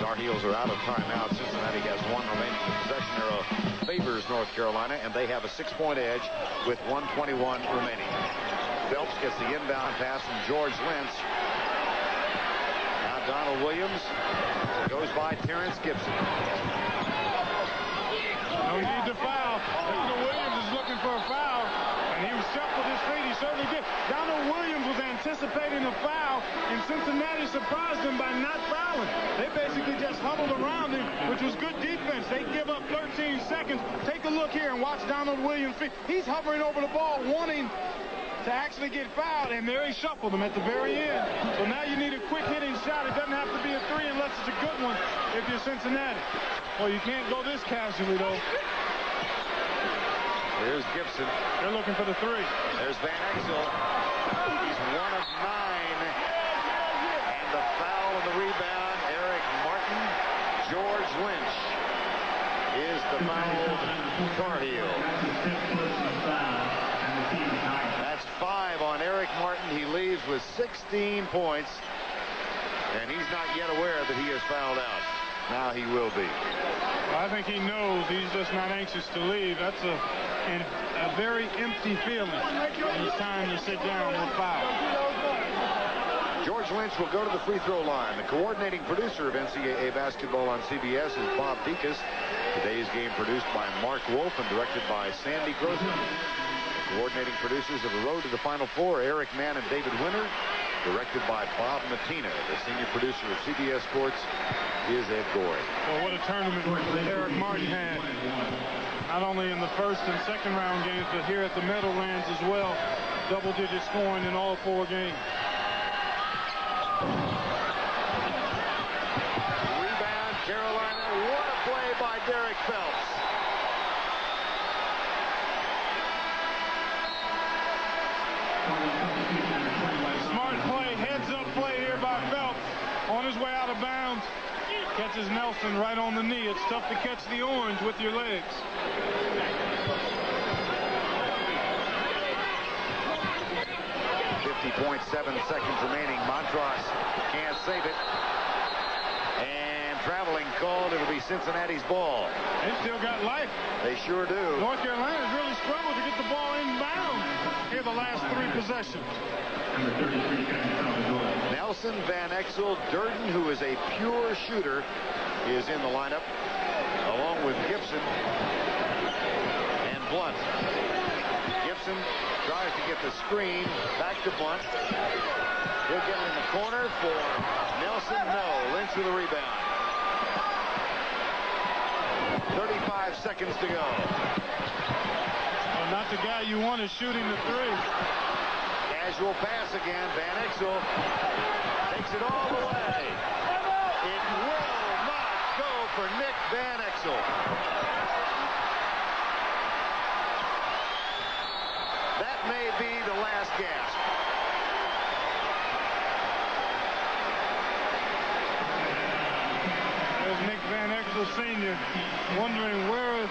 Speaker 1: Tar Heels are out of timeout. Cincinnati has 1 remaining. The possession arrow favors North Carolina, and they have a 6-point edge with 1:21 remaining. Phelps gets the inbound pass from George Lynch. Now Donald Williams goes by Terrence Gibson.
Speaker 2: No need to foul. Donald Williams is looking for a foul, and he shuffled his feet. He certainly did. Donald Williams was anticipating a foul, and Cincinnati surprised him by not fouling. They basically just huddled around him, which was good defense. They give up 13 seconds. Take a look here and watch Donald Williams' feet. He's hovering over the ball, wanting to actually get fouled, and there he shuffled him at the very end. So now you need a quick hitting shot. It doesn't have to be a 3 unless it's a good one if you're Cincinnati. Well, you can't go this casually, though.
Speaker 1: There's Gibson.
Speaker 2: They're looking for the 3.
Speaker 1: There's Van Exel. He's 1 of 9. And the foul and the rebound, Eric Martin. George Lynch is the fouled Tar Heel. That's 5 on Eric Martin. He leaves with 16 points. And he's not yet aware that he is fouled out. Now he will be.
Speaker 2: Well, I think he knows. He's just not anxious to leave. That's a very empty feeling. It's time to sit down with foul.
Speaker 1: George Lynch will go to the free throw line. The coordinating producer of NCAA basketball on CBS is Bob Pincus. Today's game produced by Mark Wolf and directed by Sandy Grossman. Coordinating producers of The Road to the Final Four, Eric Mann and David Winter. Directed by Bob Matina. The senior producer of CBS Sports is Ed Gorey.
Speaker 2: Well, what a tournament Eric Martin had. Not only in the first and second round games, but here at the Meadowlands as well. Double-digit scoring in all 4 games.
Speaker 1: Rebound, Carolina. What a play by Derek Phelps.
Speaker 2: On his way out of bounds, catches Nelson right on the knee. It's tough to catch the orange with your legs.
Speaker 1: .7 seconds remaining. Montross can't save it. And traveling called. It'll be Cincinnati's ball.
Speaker 2: They still got life.
Speaker 1: They sure do.
Speaker 2: North Carolina's really struggled to get the ball inbound here the last 3 possessions.
Speaker 1: Nelson, Van Exel, Durden, who is a pure shooter, is in the lineup, along with Gibson and Blunt. Gibson tries to get the screen back to Blunt. He'll get it in the corner for Nelson. No. Lynch with the rebound. 35 seconds to go.
Speaker 2: Well, not the guy you want is shooting the 3.
Speaker 1: Casual pass again. Van Exel takes it all the way. It will not go for Nick Van Exel. That may be the last gasp.
Speaker 2: There's Nick Van Exel Sr. wondering where is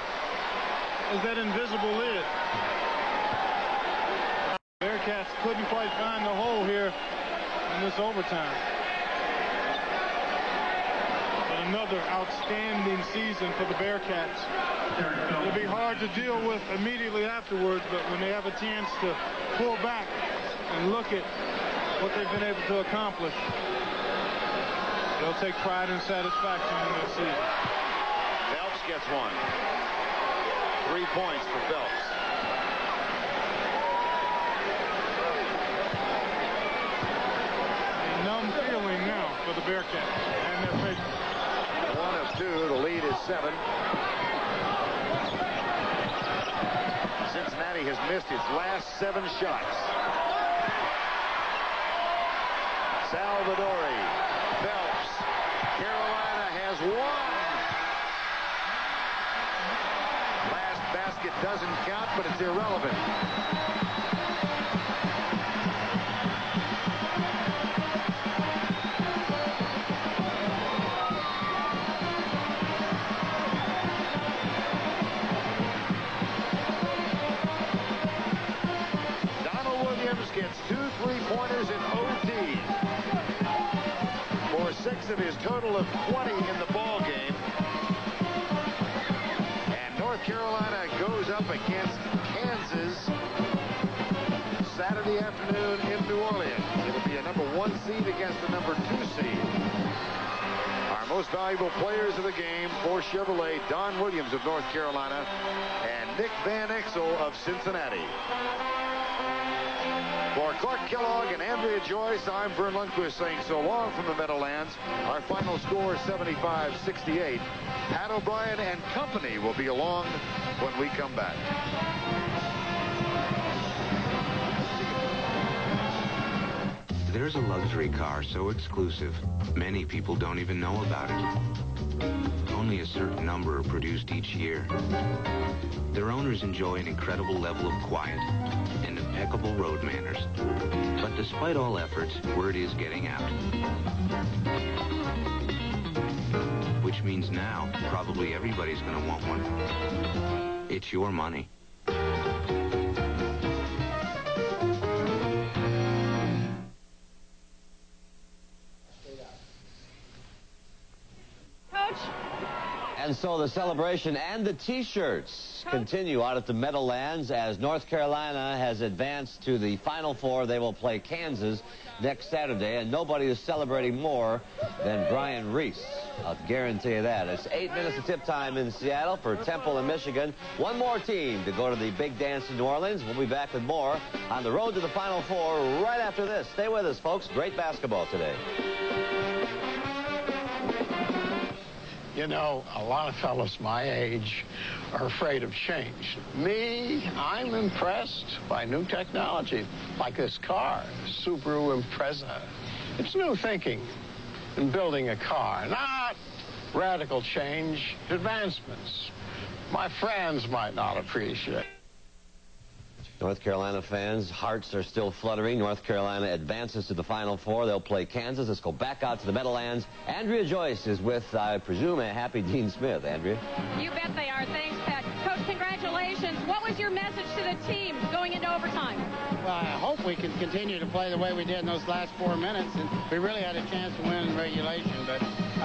Speaker 2: that invisible lid. Bearcats couldn't quite find the hole here in this overtime. But another outstanding season for the Bearcats. It'll be hard to deal with immediately afterwards, but when they have a chance to pull back and look at what they've been able to accomplish, they'll take pride and satisfaction in their season.
Speaker 1: Phelps gets one. 3 points for Phelps.
Speaker 2: A numb feeling now for the Bearcats and their patrons.
Speaker 1: 1 of 2. The lead is 7. Cincinnati has missed its last 7 shots. Salvadori. Phelps. Carolina has won. Last basket doesn't count, but it's irrelevant. Gets 2 3-pointers in OT for 6 of his total of 20 in the ball game. And North Carolina goes up against Kansas Saturday afternoon in New Orleans. It'll be a number 1 seed against the number 2 seed. Our most valuable players of the game for Chevrolet: Don Williams of North Carolina and Nick Van Exel of Cincinnati. For Clark Kellogg and Andrea Joyce, I'm Vern Lundquist saying so long from the Meadowlands. Our final score, 75-68. Pat O'Brien and company will be along when we come back.
Speaker 20: There's a luxury car so exclusive, many people don't even know about it. Only a certain number are produced each year. Their owners enjoy an incredible level of quiet and impeccable road manners. But despite all efforts, word is getting out. Which means now, probably everybody's going to want one. It's your money.
Speaker 21: And so the celebration and the T-shirts continue out at the Meadowlands as North Carolina has advanced to the Final Four. They will play Kansas next Saturday, and nobody is celebrating more than Brian Reese. I'll guarantee you that. It's 8 minutes to tip time in Seattle for Temple and Michigan. One more team to go to the big dance in New Orleans. We'll be back with more on the road to the Final Four right after this. Stay with us, folks. Great basketball today.
Speaker 16: You know, a lot of fellows my age are afraid of change. Me, I'm impressed by new technology, like this car, Subaru Impreza. It's new thinking in building a car, not radical change, advancements. My friends might not appreciate.
Speaker 21: North Carolina fans' hearts are still fluttering. North Carolina advances to the Final Four. They'll play Kansas. Let's go back out to the Meadowlands. Andrea Joyce is with, I presume, a happy Dean Smith. Andrea?
Speaker 4: You bet they are. Thanks, Pat. Coach, congratulations. What was your message to the team going into overtime?
Speaker 19: Well, I hope we can continue to play the way we did in those last 4 minutes. And we really had a chance to win in regulation. But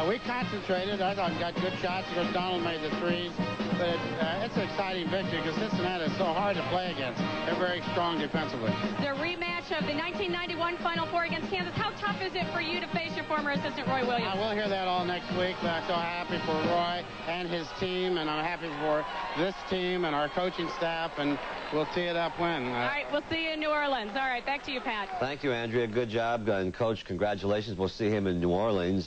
Speaker 19: we concentrated. I thought we got good shots. Of course, Donald made the threes. But it's an exciting victory because Cincinnati is so hard to play against. They're very strong defensively.
Speaker 4: The rematch of the 1991 Final Four against Kansas. How tough is it for you to face your former assistant, Roy Williams?
Speaker 19: We'll hear that all next week, but I'm so happy for Roy and his team, and I'm happy for this team and our coaching staff, and we'll tee it up when.
Speaker 4: All right, we'll see you in New Orleans. All right, back to you, Pat.
Speaker 21: Thank you, Andrea. Good job. And, Coach, congratulations. We'll see him in New Orleans.